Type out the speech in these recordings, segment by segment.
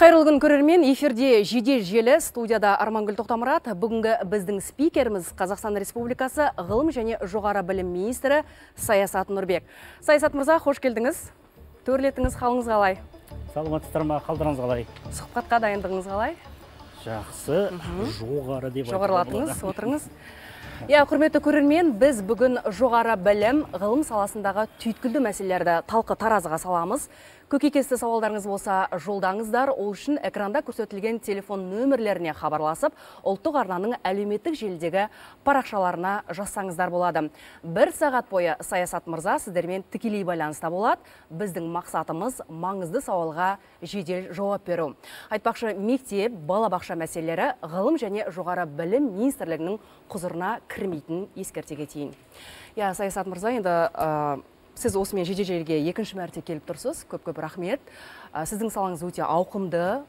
Қайырлы күн көрермен, эфирде жедел желі, студияда Армангүл Тоқтамұрат. Бүгінгі біздің спикеріміз Қазақстан Республикасы ғылым және жоғары білім министрі Саясат Нұрбек. Саясат мырза, қош келдіңіз. Төрлетіңіз, қалыңыз қалай? Саламатсыздар ма, қалдарыңыз қалай? Сұхбатқа дайындығыңыз қалай? Жақсы, жоғары деп жоғарылатыңыз, отырыңыз. Құрметті көрермен, біз бүгін жоғары білім, ғылым саласындағы түйткілді мәселелерді талқы таразыға саламыз. Көкейкесті сауалдарыңыз болса, жолдаңыздар. Ол үшін экранда көрсетілген телефон нөмірлеріне хабарласып, ұлттық арнаның әлеуметтік желідегі парақшаларына жазсаңыздар болады. Бір сағат бойы Саясат мырза сіздермен тікелей байланыста болады. Біздің мақсатымыз маңызды сауалға жедел жауап беру. Айтпақшы, мектеп, балабақша мәселелері ғылым және жоғары білім министрлігінің құзырына кірмейтін ескерте кетейін. Саясат мырза, енді сіз осымен жедел желіге екінші мәрте келіп тұрсыз. Көп-көп рахмет. Сіздің салаңыз өте ауқымды,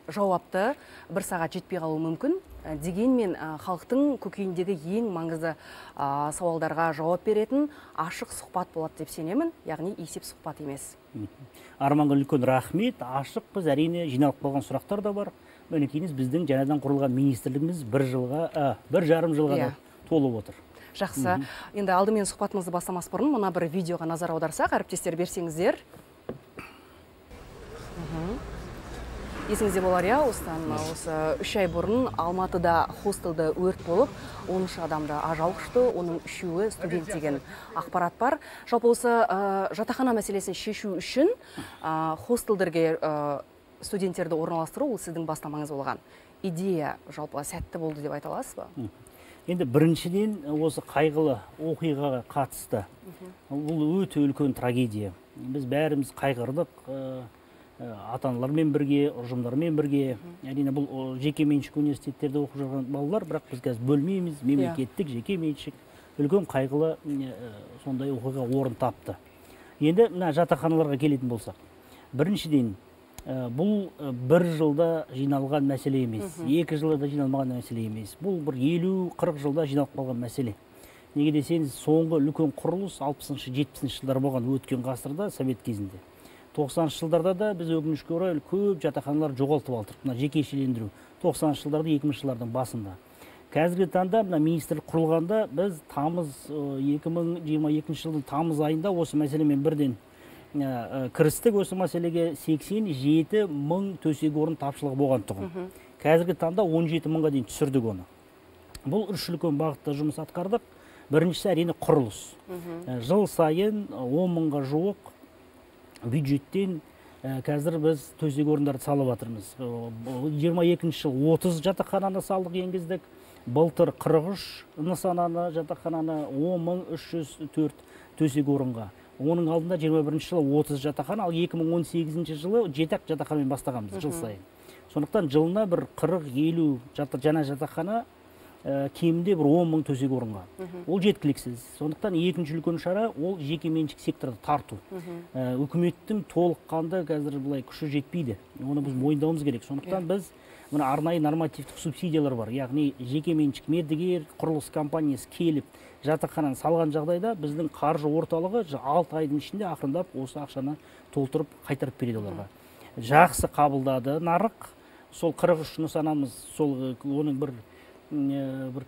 жауапты, бір сағат жетпей қалуы мүмкін. Дегенмен халықтың көкейіндегі ең маңызды сауалдарға жауап беретін ашық сұхбат болады деп сенемін, яғни есеп сұхбат емес. Арманға үлкен рахмет. Ашық, біз әрине жиналып қалған сұрақтар да бар. Мінекейіңіз біздің жаңадан құрылған министрлігіміз бір жарым жылға толып отыр. Жақсы. Енді алдымен сұхбатымызды бастамас бұрын мына бір видеоға назар аударсақ, әріптестер берсеңіздер. Есіңізде болар, осыдан 3 ай бұрын Алматыда хостелда өрт болып, 13 адамды ажал құшты, оның 3-і студент деген ақпарат бар. Жалпы осы жатақхана мәселесін шешу үшін хостелдерге студенттерді орналастыру, ол сіздің бастамаңыз болған. Идея жалпы сәтті болды деп айта аласыз ба? Енді біріншіден осы қайғылы оқиғаға қатысты. Бұл өте үлкен трагедия. Біз бәріміз қайғырдық, ата-аналармен бірге, ұжымдармен бірге. Әрине бұл жеке меншік университеттерде оқып жүрген балалар, бірақ біз қазір бөлмейміз, мемлекеттік жеке меншік үлкен қайғылы сондай оқиға орын тапты. Енді мына жатақханаларға келетін болсақ, біріншіден бұл бір жылда жиналған мәселе емес, 2 жылда жиналмаған мәселе емес. Бұл бір 50-40 жылда жиналып қалған мәселе. Неге десеңіз, соңғы үлкен құрылыс 60-70 жылдар болған өткен ғасырда, совет кезінде. 90 жылдарда да біз өкінішке орай көп жатақханалар жоғалтып алдық. Мына жекешелендіру 90 жылдарда, 2000 жылдардың басында. Қазіргі таңда мына министрлік құрылғанда біз 2022 жылдың тамыз айында осы мәселемен бірден кірістік. Осы мәселеге 87 мың төсек орын тапшылығы болған тұғын. Қазіргі таңда 17 мыңға дейін түсірдік оны. Бұл үш үлкен бағытта жұмыс атқардық. Біріншісі әрине құрылыс. Жыл сайын 10 мыңға жуық бюджеттен қазір біз төсек орындарды салып жатырмыз. 22 жыл 30 жатақхананы салдық, енгіздік. Былтыр 43 нысананы жатақхананы 10.304 төсек орынға. Оның алдында 21 жылы 30 жатақхана, ал 2018 жылы 7 жатақханамен бастағанбыз жыл сайын. Сондықтан жылына бір 40-50 жаңа жатақхана, кемінде бір 10 мың төсек орынға. Ол жеткіліксіз. Сондықтан екінші үлкен шара ол жеке меншік секторды тарту. Үкіметтің толыққанды қазір былай күші жетпейді. Оны біз мойындауымыз керек. Сондықтан біз мына арнайы нормативтік субсидиялар бар. Яғни жеке меншік мердігер, құрылыс компаниясы келіп жатақхананы салған жағдайда біздің қаржы орталығы 6 айдың ішінде ақырындап осы ақшаны толтырып қайтарып береді оларға. Жақсы қабылдады нарық. Сол 43 нысанамыз, сол оның бір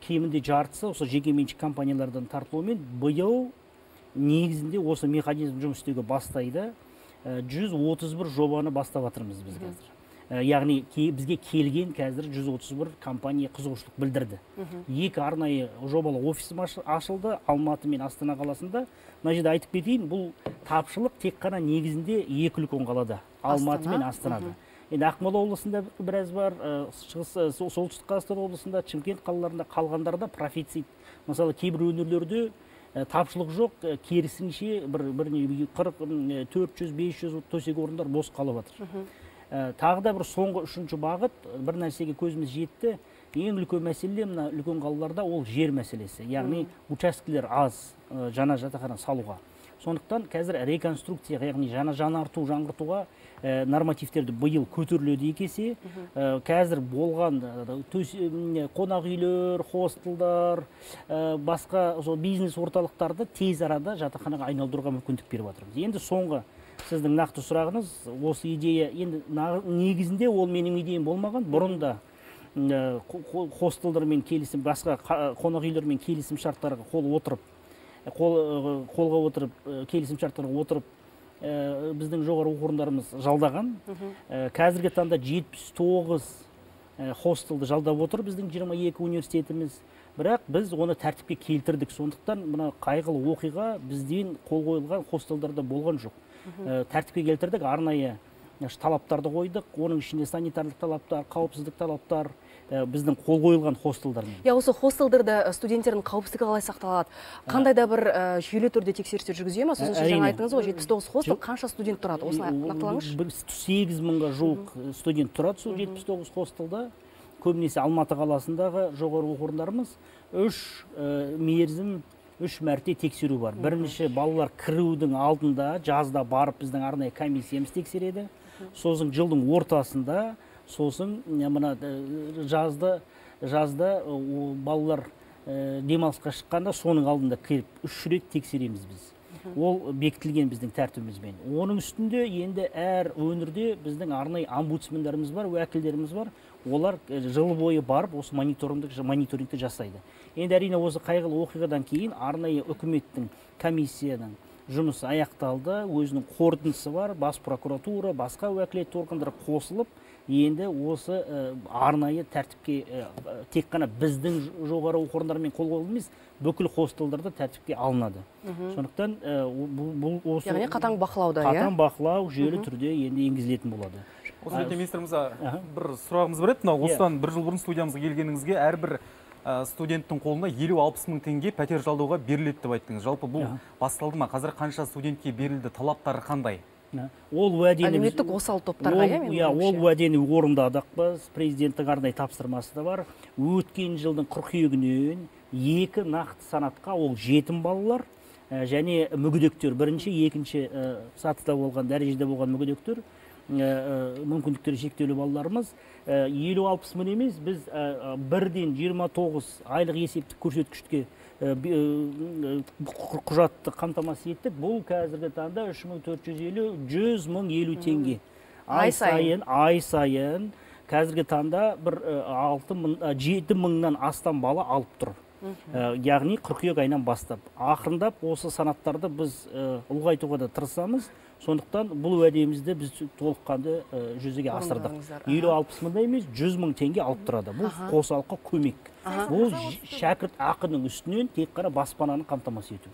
кемінде жартысы осы жеке меншік компаниялардан тартылуымен биыл негізінде осы механизм жұмыс істеуге бастайды. 131 жобаны бастап жатырмыз біз қазір. Яғни бізге келген қазір 131 компания қызығушылық білдірді. 2 арнайы жобалы офисім ашылды Алматы мен Астана қаласында. Мына жерде айтып кетейін, бұл тапшылық тек қана негізінде 2 үлкен қалада, Алматы мен Астанада. Енді Ақмола облысында біраз бар, солтүстік Қазақстан облысында, Шымкент қалаларында, қалғандарда профицит. Мысалы, кейбір өңірлерде тапшылық жоқ, керісінше 400-500 төсек орындар бос қалып жатыр. Тағы да бір соңғы 3-ші бағыт, бір нәрсеге көзіміз жетті. Ең үлкен мәселе мына үлкен қалаларда ол жер мәселесі. Яғни учаскелер аз жаңа жатақхана салуға. Сондықтан қазір реконструкцияға, яғни жаңарту, жаңғыртуға нормативтерді биыл көтеріледі 2 есе. Қазір болған қонақ үйлер, хостелдар, басқа бизнес орталықтарды тез арада жатақханаға айналдыруға мүмкіндік беріп жатырмыз. Енді соңғы сіздің нақты сұрағыңыз, осы идея енді негізінде ол менің идеям болмаған. Бұрын да хостелдермен келісім, басқа қонақ үйлермен келісім шарттарға қолға отырып, келісім шарттарға отырып, біздің жоғары оқу орындарымыз жалдаған. Қазіргі таңда 79 хостелді жалдап отыр біздің 22 университетіміз. Бірақ біз оны тәртіпке келтірдік. Сондықтан мына қайғылы оқиға бізден қол қойылған хостелдарда болған жоқ. Тәртіпке келтірдік, арнайы талаптарды қойдық. Оның ішінде санитарлық талаптар, қауіпсіздік талаптар, біздің қол қойылған хостелдармен. Осы хостелдерде студенттердің қауіпсіздігі қалай сақталады? Қандай да бір жүйелі түрде тексерістер жүргізіле ме? Сосын жаңа айттыңыз ғой, 79 хостел қанша студент тұрады? Осылай нақтылаңызшы. 8 мыңға жуық студент тұрады сол 79 хостелда. Көбінесе Алматы қаласындағы жоғары оқу орындарымыз 3 мәрте тексеру бар. Бірінші, балалар кірудің алдында жазда барып біздің арнайы комиссиямыз тексереді. Сосын жылдың ортасында, сосын мына жазда балалар демалысқа шыққанда соның алдында кіріп 3 рет тексереміз біз. Ол бекітілген біздің тәртібімізбен. Оның үстінде енді әр өңірде біздің арнайы омбудсмендеріміз бар, уәкілдеріміз бар. Олар жыл бойы барып осы мониторингті жасайды. Енді әрине осы қайғылы оқиғадан кейін арнайы үкіметтің комиссияның жұмысы аяқталды, өзінің қорытындысы бар, бас прокуратура, басқа уәкілетті органдар қосылып, енді осы арнайы тәртіпке тек қана біздің жоғары оқу орындарымен қол қойылды емес, бүкіл хостелдерді тәртіпке алынады. Сондықтан бұл осы яғни қатаң бақылауда, қатаң бақылау жүйелі түрде енді енгізілетін болады. Осы ретте министр мырза, бір сұрағымыз бар еді. Осыдан бір жыл бұрын студиямызға келгеніңізге әрбір студенттің қолына 50-60 мың теңге пәтер жалдауға беріледі деп айттыңыз. Жалпы бұл басталды ма? Қазір қанша студентке берілді? Талаптары қандай? Ол уәдені әлеуметтік осал топтарға, ол уәдені орындадық біз. Президенттің арнайы тапсырмасы да бар. Өткен жылдың қыркүйегінен 2 нақты санатқа ол жетім балалар және мүгедектер, бірінші, екінші сатыда болған, дәрежеде болған мүгедектер, мүмкіндіктері шектеулі балаларымыз 50-60 мың емес, біз бірден 29 айлық есептік көрсеткішке құжатты қамтамасыз еттік. Бұл қазіргі таңда 3450-100 мың 50 теңге. Ай сайын қазіргі таңда 7 мыңнан астам бала алып тұр. Яғни қыркүйек айынан бастап. Ақырындап осы санаттарды біз ұлғайтуға да тырысамыз. Сондықтан бұл уәдемізді біз толыққанды жүзеге асырдық. 50-60 мыңда емес, 100 мың теңге алып тұрады. Бұл қосалқы көмек. Бұл шәкірт ақының үстінен тек қана баспананы қамтамасыз ету.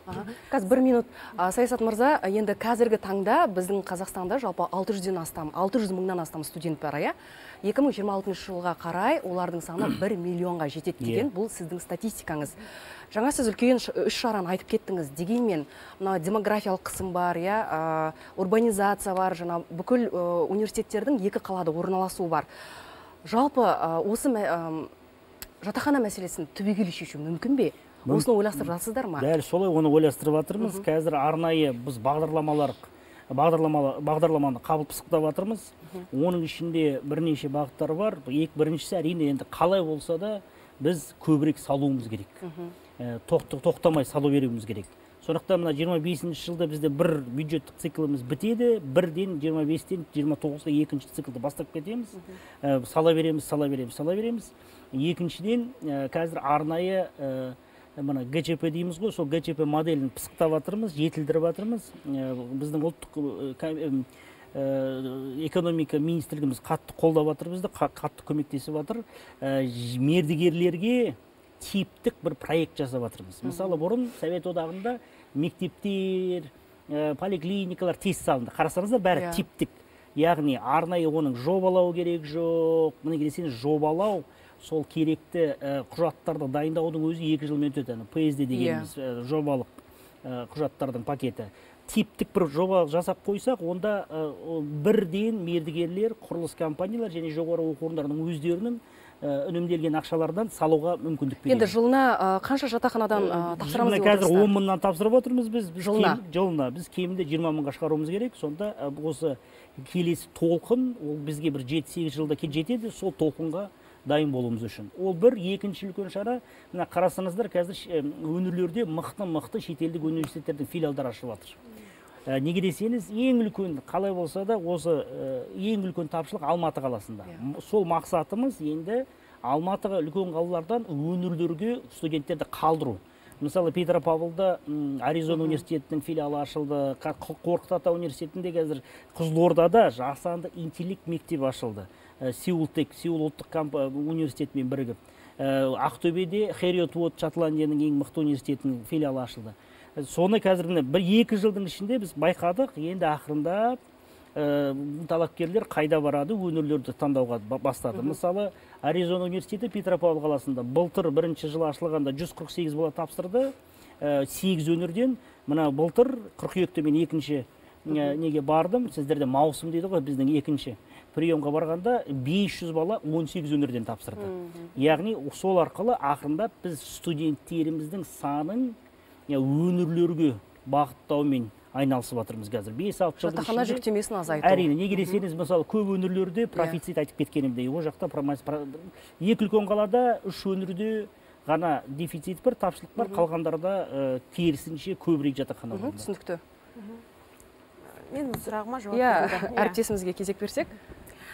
Қазір 1 минут. Саясат мырза, енді қазіргі таңда біздің Қазақстанда жалпы 600 мыңнан астам студент бар, 2026 жылға қарай олардың саны 1 миллионға жетеді деген, бұл сіздің статистикаңыз. Жаңа сіз үлкен 3 шараны айтып кеттіңіз. Дегенмен, демографиялық қысым бар, урбанизация бар, бүкіл университеттердің 2 қалада орналасуы бар. Жалпы осы жатақхана мәселесін түбегейлі шешу мүмкін бе? Осыны ойластырып жатсыздар ма? Дәл солай, оны ойластырып жатырмыз. Қазір арнайы біз бағдарламаны қабыл пысықтап жатырмыз. Оның ішінде бірнеше бағыттар бар. Біріншісі әрине енді қалай болса да біз көбірек салуымыз керек. Тоқтамай салу беруіміз керек. Сондықтан мына 25 жылда бізде бір бюджеттік цикліміз бітеді, бірден 25-тен 29-ға екінші циклді бастап кетеміз. Сала береміз. Екіншіден, қазір арнайы ГЧП дейміз ғой, сол ГЧП моделін пысықтап жатырмыз, жетілдіріп жатырмыз. Біздің ұлттық экономика министрлігіміз қатты қолдап жатыр бізді, қатты көмектесіп жатыр. Мердігерлерге типтік бір проект жасап жатырмыз. Мысалы, бұрын Совет одағында мектептер, поликлиникалар тез салынды. Қарасаңыздар, бәрі типтік. Яғни арнайы оның жобалау керек жоқ. Міне келсеңіз, жобалау сол керекті құжаттарды дайындаудың өзі 2 жылмен өтеді. ПСД дегеніміз жобалық құжаттардың пакеті. Типтік бір жоба жасап қойсақ, онда бірден мердігерлер, құрылыс компаниялар және жоғары оқу орындарының өздерінің үнемделген ақшалардан салуға мүмкіндік береді. Енді жылына қанша жатақханадан тапсырамыз деп отырсыздар? Қазір 10 мыңнан тапсырып отырмыз біз. Жылына? Біз кемінде 20 мыңға шығаруымыз керек. Сонда осы келесі толқын, ол бізге бір 7-8 жылда жетеді, сол толқынға дайын болуымыз үшін. Ол бір, екінші үлкен шара, мына қарасаңыздар, қазір өңірлерде мықты шетелдік университеттердің филиалдары ашылып жатыр. Неге десеңіз, ең үлкен қалай болса да осы ең үлкен тапшылық Алматы қаласында. Сол мақсатымыз енді Алматыға үлкен қалалардан өңірлерге студенттерді қалдыру. Мысалы, Петропавлда Аризона университетінің филиалы ашылды, Қорқыт Ата университетінде қазір Қызылордада жасанды интеллект мектебі ашылды. Сеул ұлттық университетімен бірігіп. Ақтөбеде Хериот Уот Шотландияның ең мықты университетінің филиалы ашылды. Соны қазір 1-2 жылдың ішінде біз байқадық, енді ақырындап талапкерлер қайда барады, өңірлерді таңдауға бастады. Мысалы, Аризона университеті Петропавл қаласында былтыр бірінші жылы ашылғанда 148 бала тапсырды, 8 өңірден. Мына былтыр қыркүйекте мен екінші неге бардым, сіздерде маусым дейді ғой, біздің екінші приемға барғанда 500 бала 18 өңірден тапсырды. Яғни сол арқылы ақырындап біз студенттеріміздің санын өңірлерге бағыттаумен айналысып жатырмыз қазір. 5-6 жылдың жатақхана жүктемесін азайту. Әрине, неге десеңіз, мысалы, көп өңірлерде профицит айтып кеткенімдей, ол жақта екі үлкен қалада 3 өңірде ғана дефицит бар, тапшылық бар, қалғандарда керісінше көбірек жатақхана бар. Түсінікті. Мен сұрағыма жауап берейін. Әріптесімізге кезек берсек.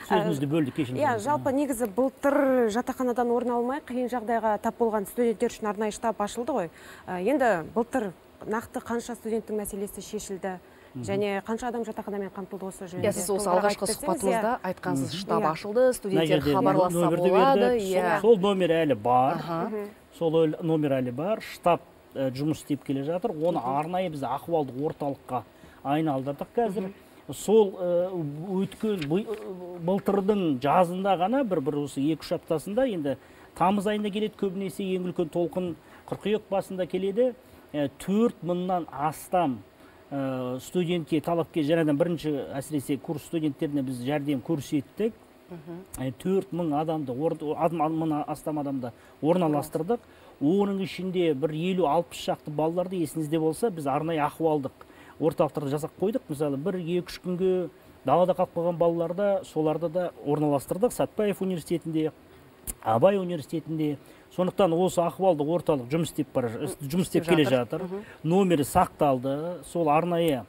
Сөзіңізді бөлдік, кешіріңіз. Жалпы негізі былтыр жатақханадан орын алмай қиын жағдайға тап болған студенттер үшін арнайы штаб ашылды ғой. Енді былтыр нақты қанша студенттің мәселесі шешілді және қанша адам жатақханамен қамтылды осы жөнінде? Сіз осы алғашқы сұхбатыңызда айтқансыз, штаб ашылды, студенттер хабарласа болады. Сол номер әлі бар. Сол номер әлі бар. Штаб жұмыс істеп келе жатыр. Оны арнайы біз ахуалдық орталыққа айналдырдық қазір. Сол өткен былтырдың жазында ғана бір осы 2-3 аптасында, енді тамыз айында келеді көбінесе, ең үлкен толқын қыркүйек басында келеді. 4000-нан астам студентке, талапке, жаңадан бірінші әсіресе курс студенттеріне біз жәрдем көрсеттік. 4000 астам адамды орналастырдық. Оның ішінде бір 50-60 шақты балаларды, есіңізде болса, біз арнайы ахуалдық орталықтарды жасап қойдық. Мысалы, 1-2 күнге далада қалып қалған балаларда, соларды да орналастырдық. Сәтбаев университетінде, Абай университетінде. Сондықтан осы ахуалдық орталық жұмыс істеп келе жатыр. Номері сақталды. Сол арнайы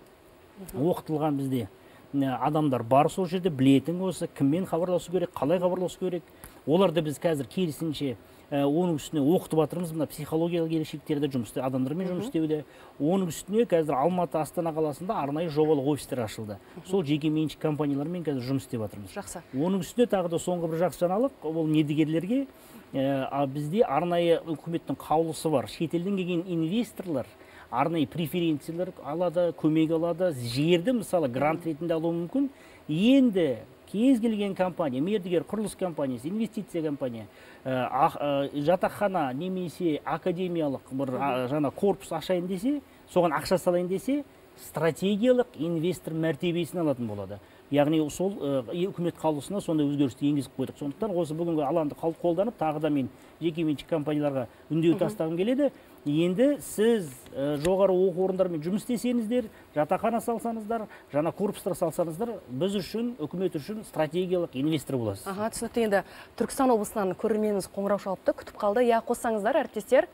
оқытылған бізде адамдар бар сол жерде, білетін осы, кіммен хабарласу керек, қалай хабарласу керек. Оларды біз қазір керісінше оның үстіне оқытып жатырмыз. Мына психологиялық ерекшеліктерді адамдармен жұмыс істеуде. Оның үстіне қазір Алматы, Астана қаласында арнайы жобалық офистер ашылды. Сол жеке меншік компаниялармен қазір жұмыс істеп жатырмыз. Жақсы. Оның үстіне тағы да соңғы бір жақсы жаңалық, ол мердігерлерге бізде арнайы үкіметтің қаулысы бар. Шетелден келген инвесторлар арнайы преференциялар алады, көмек алады. Жерді мысалы грант ретінде алуы мүмкін. Енді кез келген компания, мердігер құрылыс компаниясы, инвестиция компания, жатақхана немесе академиялық бір жаңа корпус ашайын десе, соған ақша салайын десе, стратегиялық инвестор мәртебесін алатын болады. Яғни сол үкімет қаулысына сондай өзгерісті енгізіп қойдық. Сондықтан осы бүгінгі алаңды қолданып, тағы да мен жекеменшік компанияларға үндеу тастағым келеді. Енді сіз жоғары оқу орындарымен жұмыс істесеңіздер, жатақхана салсаңыздар, жаңа корпустар салсаңыздар, біз үшін, үкімет үшін стратегиялық инвестор боласыз. Түсінікті. Енді Түркістан облысынан көрерменіміз қоңырау шалыпты, күтіп қалды. Қоссаңыздар, әріптестер.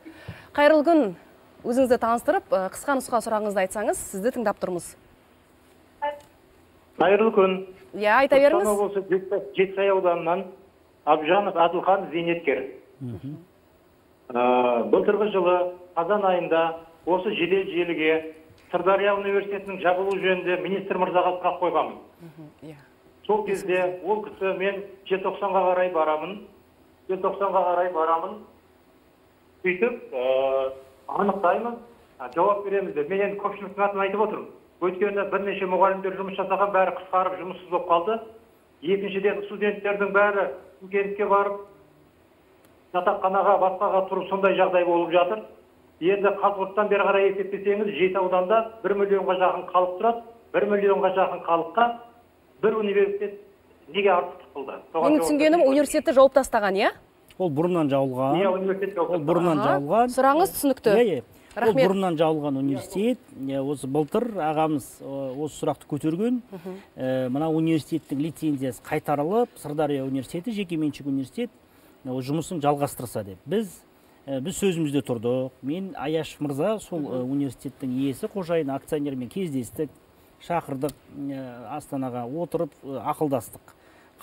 Қайырлы күн. Өзіңізді таныстырып, қысқа нұсқа сұрағыңызды айтсаңыз, сізді тыңдап тұрмыз. Қайырлы күн. Айта беріңіз. Түркістан облысы Жетісай ауданынан Абжанов Адылхан зейнеткер. Былтырғы жылы қазан айында осы жедел желіге Сырдария университетінің жабылу жөнінде министр мырзаға сұрақ қойғанмын. Сол кезде ол кісі мен желтоқсанға қарай барамын. Сөйтіп анықтаймын, жауап береміз деп. Мен енді көпшіліктің атын айтып отырмын. Өйткені бірнеше мұғалімдер жұмыс жасаған, бәрі қысқарып жұмыссыз болып қалды. Екіншіден студенттердің бәрі Шымкентке барып, жатақханаға, басқаға тұрып, сондай жағдай болып жатыр. Енді Қазығұрттан бері қарай есептесеңіз, Жеті ауданда 1 миллионға жақын халық тұрады. 1 миллионға жақын халыққа бір университет неге артықтық қылды? Менің түсінгенім, университетті жауып тастаған, иә? Ол бұрыннан жауылған. Ол бұрыннан жауылған. Сұрағыңыз түсінікті. Ол бұрыннан жауылған университет. Осы былтыр ағамыз осы сұрақты көтерген. Мына университеттің лицензиясы қайтарылып, Сырдария университеті, жекеменшік университет жұмысын жалғастырса деп. Біз сөзімізде тұрдық. Мен Аяш мырза, сол университеттің иесі, қожайыны, акционермен кездестік. шақырдық, Астанаға отырып ақылдастық.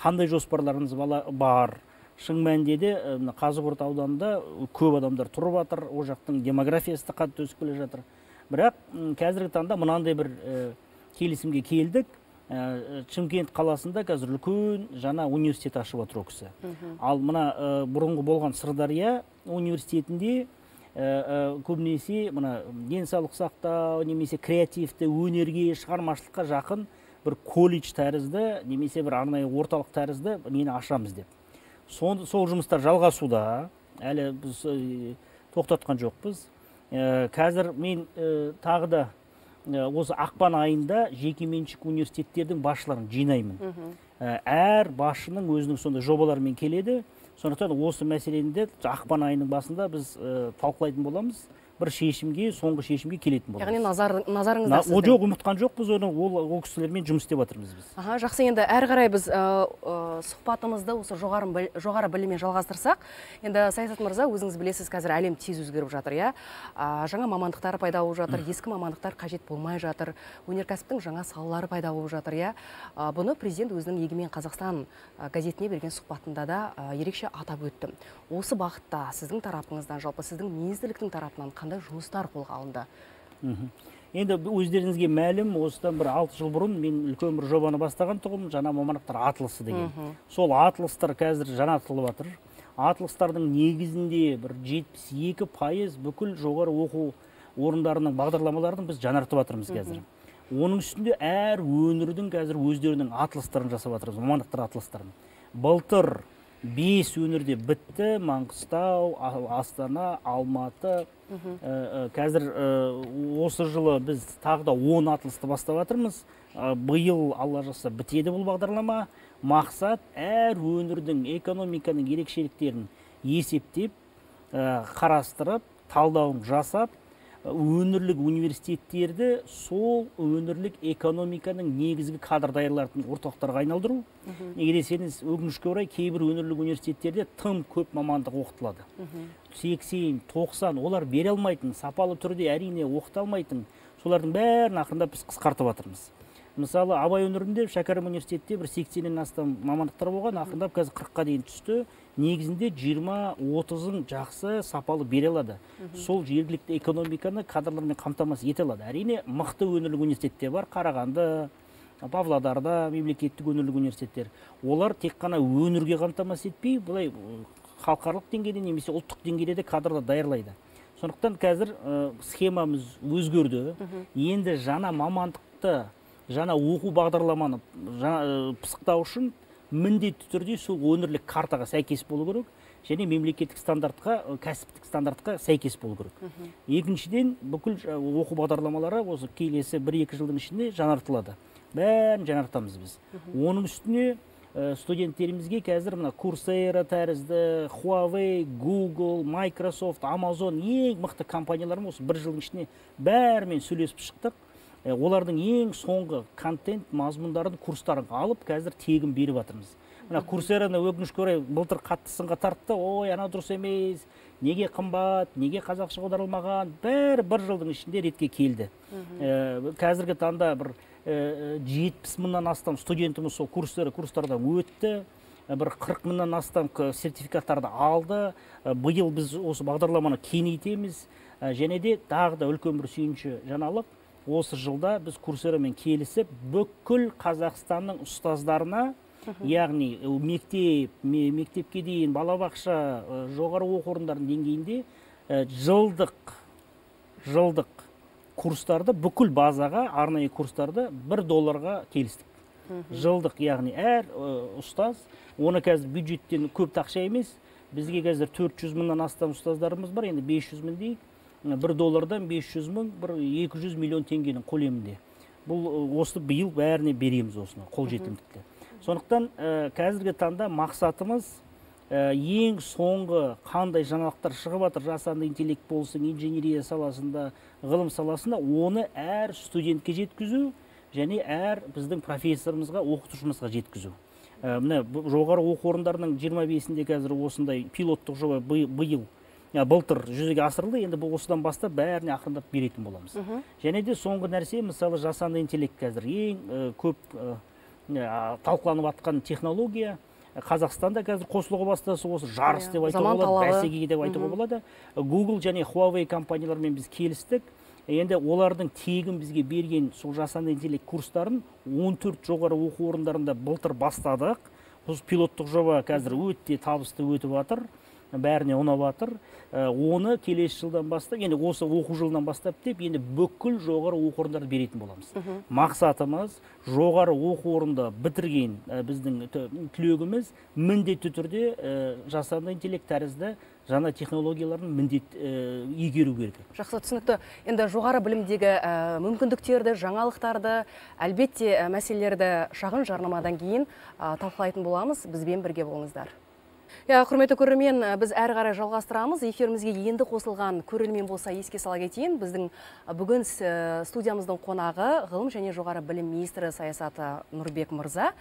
Қандай жоспарларыңыз бар? Шын мәнінде де Қазығұрт ауданында көп адамдар тұрып жатыр, о жақтың демографиясы да қатты өсіп келе жатыр. Бірақ қазіргі таңда мынандай бір келісімге келдік. Шымкент қаласында қазір үлкен жаңа университет ашып отыр ол кісі. Ал мына бұрынғы болған Сырдария университетінде көбінесе мына денсаулық сақтау немесе креативті өнерге, шығармашылыққа жақын бір колледж тәрізді немесе бір арнайы орталық тәрізді нені ашамыз деп. Сол жұмыстар жалғасуда, әлі біз тоқтатқан жоқпыз. Қазір мен тағы да осы ақпан айында жекеменшік университеттердің басшыларын жинаймын. Әр басшының өзінің сондай жобаларымен келеді. Сондықтан осы мәселені де ақпан айының басында біз талқылайтын боламыз. Бір шешімге, соңғы шешімге келетін боламыз. Яғни назарыңызда сіздің. Жоқ, ұмытқан жоқпыз, ол кісілермен жұмыс істеп жатырмыз біз. Жақсы, енді әрі қарай біз сұхбатымызды осы жоғары біліммен жалғастырсақ, енді Саясат мырза, өзіңіз білесіз, қазір әлем тез өзгеріп жатыр, иә. Жаңа мамандықтар пайда болып жатыр, ескі мамандықтар қажет болмай жатыр, өнеркәсіптің жаңа салалары пайда болып жатыр, иә. Бұны президент өзінің Егемен Қазақстан газетіне берген сұхбатында да ерекше атап өтті. Осы бағытта сіздің тарапыңыздан, жалпы сіздің министрліктің тарапынан қандай жұмыстар қолға алынды? Енді өздеріңізге мәлім, осыдан бір 6 жыл бұрын мен үлкен бір жобаны бастаған тұғым, жаңа мамандықтар атылысы деген. Сол атылыстар қазір жаңартылып жатыр. Атылыстардың негізінде бір 72% бүкіл жоғары оқу орындарының бағдарламаларын біз жаңартып жатырмыз қазір. Оның үстінде әр өңірдің қазір өздерінің атылыстарын жасап жатырмыз, мамандықтар атылыстарын. Былтыр 5 өңірде бітті: Маңғыстау, Астана, Алматы. Қазір осы жылы біз тағы да 10 атылысты бастап жатырмыз. Биыл Алла жазса бітеді бұл бағдарлама. Мақсат әр өңірдің экономиканың ерекшеліктерін есептеп, қарастырып, талдауын жасап, өңірлік университеттерді сол өңірлік экономиканың негізгі кадр даярлайтын орталықтарға айналдыру. Неге десеңіз, өкінішке орай кейбір өңірлік университеттерде тым көп мамандық оқытылады. 80-90 олар бере алмайтын, сапалы түрде әрине оқыта алмайтын, солардың бәрін ақырындап біз қысқартып жатырмыз. Мысалы, Абай өңірінде, Шәкәрім университетте бір 80-нен астам мамандықтар болған, ақырындап қазір 40-қа дейін түсті. Негізінде 20-30-ын жақсы сапалы бере алады. Сол жергілікті экономиканы кадрлармен қамтамасыз ете алады. Әрине, мықты өңірлік университеттер бар, Қарағанды, Павлодарда мемлекеттік өңірлік университеттер. Олар тек қана өңірге қамтамасыз етпей, бұлай халықаралық деңгейде немесе ұлттық деңгейде де кадрлар даярлайды. Сондықтан қазір схемамыз өзгерді. Енді жаңа мамандықты, жаңа оқу бағдарламаны пысықтау үшін міндетті түрде сол өңірлік картаға сәйкес болу керек, және мемлекеттік стандартқа, кәсіптік стандартқа сәйкес болу керек. Екіншіден, бүкіл оқу бағдарламалары осы келесі 1-2 жылдың ішінде жаңартылады. Бәрін жаңартамыз біз. Оның үстіне студенттерімізге қазір мына Coursera тәрізді, Huawei, Google, Microsoft, Amazon ең мықты компаниялармен осы 1 жылдың ішінде бәрімен сөйлесіп шықтық. Олардың ең соңғы контент мазмұндарын, курстарын алып, қазір тегін беріп жатырмыз. Мына Coursera-ны өкінішке орай былтыр қатты сынға тартты. Ой, ана дұрыс емес, неге қымбат, неге қазақша аударылмаған, бәрі 1 жылдың ішінде ретке келді. Қазіргі таңда бір 70 мыңнан астам студентіміз сол курстардан өтті. Бір 40 мыңнан астам сертификаттарды алды. Биыл біз осы бағдарламаны кеңейтеміз. Және де тағы да үлкен бір сүйінші жаңалық. Осы жылда біз Coursera-мен келісіп, бүкіл Қазақстанның ұстаздарына, яғни мектепке дейін, балабақша, жоғары оқу орындарының деңгейінде жылдық курстарды, бүкіл базаға, арнайы курстарды $1 келістік. Жылдық, яғни әр ұстаз, оны қазір бюджеттен көп ақша емес, бізге қазір 400 мыңнан астам ұстаздарымыз бар, енді 500 мың дейік. $1-дан 500 мың, 200 миллион теңгенің көлемінде. Бұл осы биыл бәріне береміз осыны, қолжетімдікті. Сондықтан қазіргі таңда мақсатымыз ең соңғы қандай жаңалықтар шығып жатыр, жасанды интеллект болсын, инженерия саласында, ғылым саласында, оны әр студентке жеткізу және әр біздің профессорымызға, оқытушымызға жеткізу. Мына жоғары оқу орындарының 25-інде қазір осындай пилоттық жоба биыл былтыр жүзеге асырылды, енді бұл осыдан бастап бәріне ақырындап беретін боламыз. Және де соңғы нәрсе, мысалы жасанды интеллект қазір ең көп талқыланып жатқан технология. Қазақстанда қазір қосылуға бастасы осы жарыс деп айтуға болады, бәсеке деп айтуға болады. Google және Huawei компаниялармен біз келістік. Енді олардың тегін бізге берген сол жасанды интеллект курстарын 14 жоғары оқу орындарында былтыр бастадық. Осы пилоттық жоба қазір өте табысты өтіп жатыр, бәріне ұнап жатыр. Оны келесі жылдан бастап, енді осы оқу жылынан бастап деп, енді бүкіл жоғары оқу орындарды беретін боламыз. Мақсатымыз жоғары оқу орында бітірген біздің түлегіміз міндетті түрде жасанды интеллект тәрізді жаңа технологияларын міндет игеру керек. Жақсы, түсінікті. Енді жоғары білімдегі мүмкіндіктерді, жаңалықтарды, әлбетте мәселелерді шағын жарнамадан кейін талқылайтын боламыз. Бізбен бірге болыңыздар. Құрметті көрермен, біз әрі қарай жалғастырамыз. Эфирімізге енді қосылған көрермен болса еске сала кетейін. Біздің бүгін студиямыздың қонағы ғылым және жоғары білім министрі саясаты Нұрбек мырза.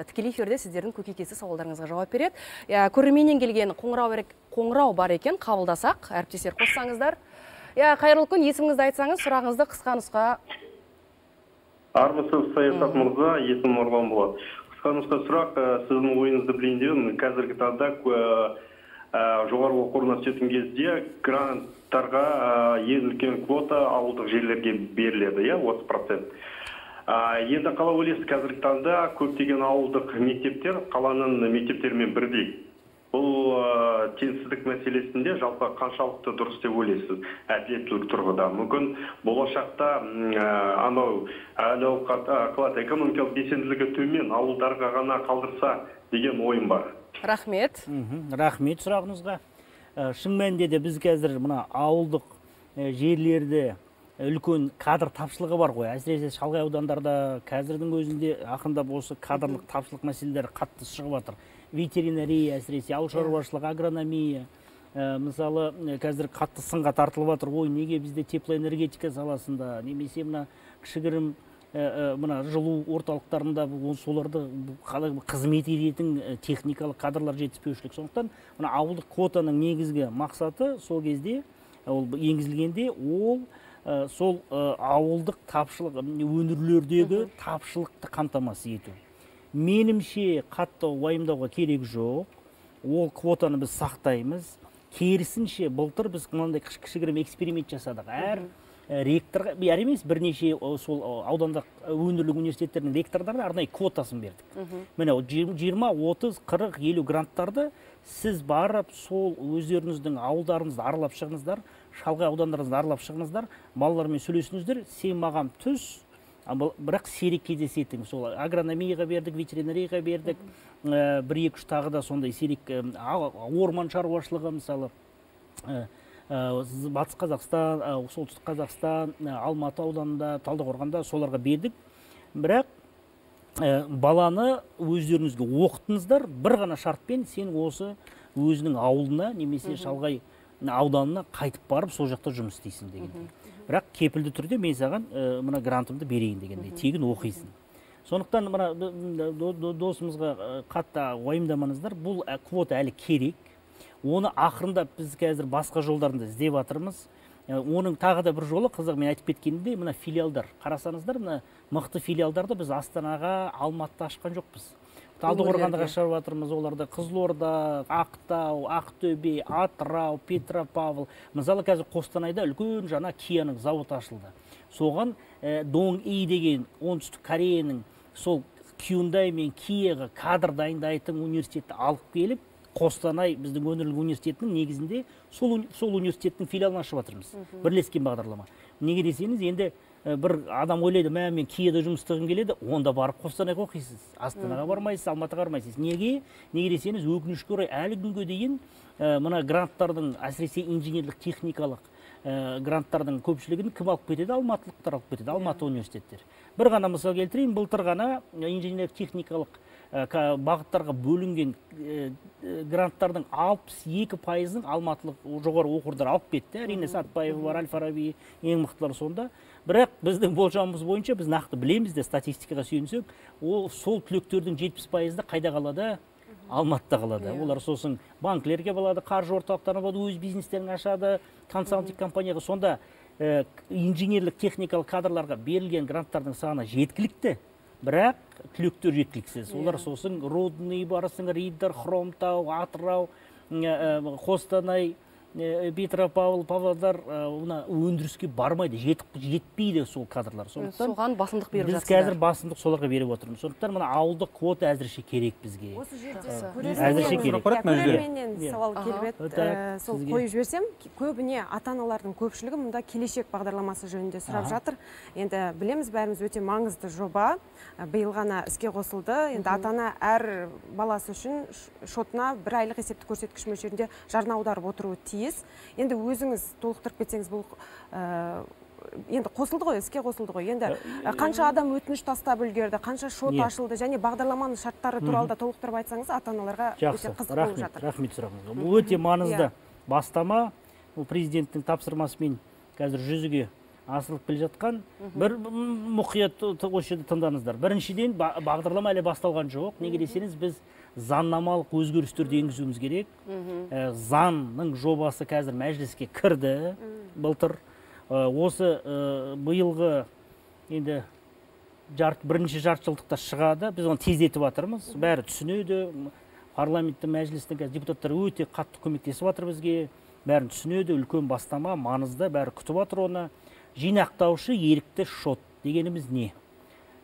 Тікелей эфирде сіздердің көкейкесті сауалдарыңызға жауап береді. Көрерменнен келген қоңырау бар екен, қабылдасақ, әріптестер қоссаңыздар. Қайырлы күн, есіміңізді айтсаңыз, сұрағыңызды қысқа нұсқа. Армысыз саясат мырза, есім Нұрлан болады. Қысқа нұсқа сұрақ, сіздің ойыңызды білейін, қазіргі таңда жоғары оқу орнына түсетін кезде гранттарға ең үлкен квота ауылдық жерлерге беріледі, 30%. Енді қала ойлайсыз, қазіргі таңда көптеген ауылдық мектептер қаланың мектептерімен бірдей. Бұл теңсіздік мәселесінде жалпы қаншалықты дұрыс деп ойлайсыз, әділеттілік тұрғыда. Мүмкін болашақта анау әл-ауқат экономикалық белсенділігі төмен ауылдарға ғана қалдырса деген ойым бар. Рахмет. Рахмет сұрағыңызға. Шын мәнінде де біз қазір мына ауылдық жерлерде үлкен кадр тапшылығы бар ғой. Әсіресе шалғай аудандарда қазірдің өзінде ақырындап осы кадрлық тапшылық мәселелері қатты шығып жатыр. Ветеринария, әсіресе ауыл шаруашылығы, агрономия, мысалы қазір қатты сынға тартылып жатыр. Ой, неге бізде теплоэнергетика саласында, немесе мына кішігірім мына жылу орталықтарында соларды қызмет ететін техникалық кадрлар жетіспеушілік. Сондықтан мына ауылдық квотаның негізгі мақсаты сол кезде ол енгізілгенде ол сол ауылдық тапшылық өңірлердегі тапшылықты қамтамасыз ету. Менімше қатты уайымдауға керек жоқ. Ол квотаны біз сақтаймыз. Керісінше былтыр біз мынандай кішігірім эксперимент жасадық. Әр ректорға, емес бірнеше сол аудандық өңірлік университеттердің ректорларына арнайы квотасын бердік. Міне 20, 30, 40, 50 гранттарды сіз барып сол өздеріңіздің ауылдарыңызды аралап шығыңыздар, шалғай аудандарыңызды аралап шығыңыздар, балалармен сөйлесіңіздер, сен маған түс, бірақ серік кездесетін. Сол агрономияға бердік, ветеринарияға бердік, бір-екі тағы да сондай серік орман шаруашылығы, мысалы Батыс Қазақстан, Солтүстік Қазақстан, Алматы ауданында, Талдықорғанда соларға бердік. Бірақ баланы өздеріңізге оқытыңыздар, бір ғана шартпен сен осы өзінің ауылына немесе шалғай ауданына қайтып барып сол жақта жұмыс істейсің дегендей. Бірақ кепілді түрде мен саған мына грантымды берейін дегендей, тегін оқисың. Сондықтан мына досымызға қатты уайымдамаңыздар, бұл квота әлі керек. Оны ақырындап біз қазір басқа жолдарында іздеп жатырмыз. Оның тағы да бір жолы, қызық мен айтып кеткенде, мына филиалдар. Қарасаңыздар, мына мықты филиалдарды біз Астанаға, Алматыда ашқан жоқпыз. Талдықорғанды ашып жатырмыз, оларды Қызылорда, Ақтау, Ақтөбе, Атырау, Петропавл. Мысалы қазір Қостанайда үлкен жаңа Кияның зауыты ашылды. Соған Dong-E деген оңтүстік Кореяның сол Hyundai мен Кияға кадр дайындайтын университетті алып келіп, Қостанай біздің өңірлік университетінің негізінде сол университеттің филиалын ашып жатырмыз. Бірлескен бағдарлама. Неге десеңіз, енді бір адам ойлайды, мен Кияда жұмыс істегім келеді, онда барып Қостанайға оқисыз. Астанаға бармайсыз, Алматыға бармайсыз. Неге? Неге десеңіз, өкінішке орай әлі күнге дейін мына гранттардың, әсіресе инженерлік техникалық гранттардың көпшілігін кім алып кетеді? Алматылықтар алып кетеді, Алматы университеттер. Бір ғана мысал келтірейін, былтыр ғана инженерлік техникалық бағыттарға бөлінген гранттардың 62%-ын алматылық жоғары оқу орындары алып кетті. Әрине Сатпаев бар, Әл-Фараби ең мықтылар сонда. Бірақ біздің болжамымыз бойынша біз нақты білеміз де, статистикаға сүйенсек, ол сол түлектердің 70%-ы қайда қалады? Алматыда қалады. Олар сосын банкілерге болады, қаржы орталықтарына болады, өз бизнестерін ашады, консалтинг компанияға. Сонда инженерлік техникалық кадрларға берілген гранттардың саны жеткілікті, бірақ түлектер жеткіліксіз. Олар сосын Рудный барысың, Риддер, Хромтау, Атырау, Қостанай, Петропавл, Павлодар өндіріске бармайды, жетпейді сол кадрлар. Соған басымдық беріп жатсыздар. Біз қазір басымдық соларға беріп отырмыз. Сондықтан мына ауылдық квота әзірше керек бізге. Осы жерде көрерменнен сауал келіп еді. Сол қойып жіберсем, көбіне ата-аналардың көпшілігі мұнда келешек бағдарламасы жөнінде сұрап жатыр. Енді білеміз, бәріміз өте маңызды жоба. Биыл ғана іске қосылды. Енді ата-ана әр баласы үшін шотына бір айлық есептік көрсеткіш мөлшерінде жарна аударып отыруы тиіс. Енді өзіңіз толықтырып кетсеңіз, бұл енді қосылды ғой, іске қосылды ғой. Енді қанша адам өтініш тастап үлгерді, қанша шот ашылды және бағдарламаның шарттары туралы да толықтырып айтсаңыз, ата-аналарға өте қызық болып жатыр. Рахмет сұрағыңызға. Бұл өте маңызды бастама. Бұл президенттің тапсырмасымен қазір жүзеге асырылып келе жатқан. Бір мұқият осы жерде тыңдаңыздар. Біріншіден, бағдарлама әлі басталған жоқ. Неге десеңіз, біз заңнамалық өзгерістерді енгізуіміз керек. Заңның жобасы қазір мәжіліске кірді, былтыр. Осы биылғы енді бірінші жартыжылдықта шығады. Біз оны тездетіп жатырмыз. Бәрі түсінеді. Парламенттің мәжілістің депутаттары өте қатты көмектесіп жатыр бізге. Бәрін түсінеді, үлкен бастама, маңызды, бәрі күтіп жатыр оны. Жинақтаушы ерікті шот дегеніміз не?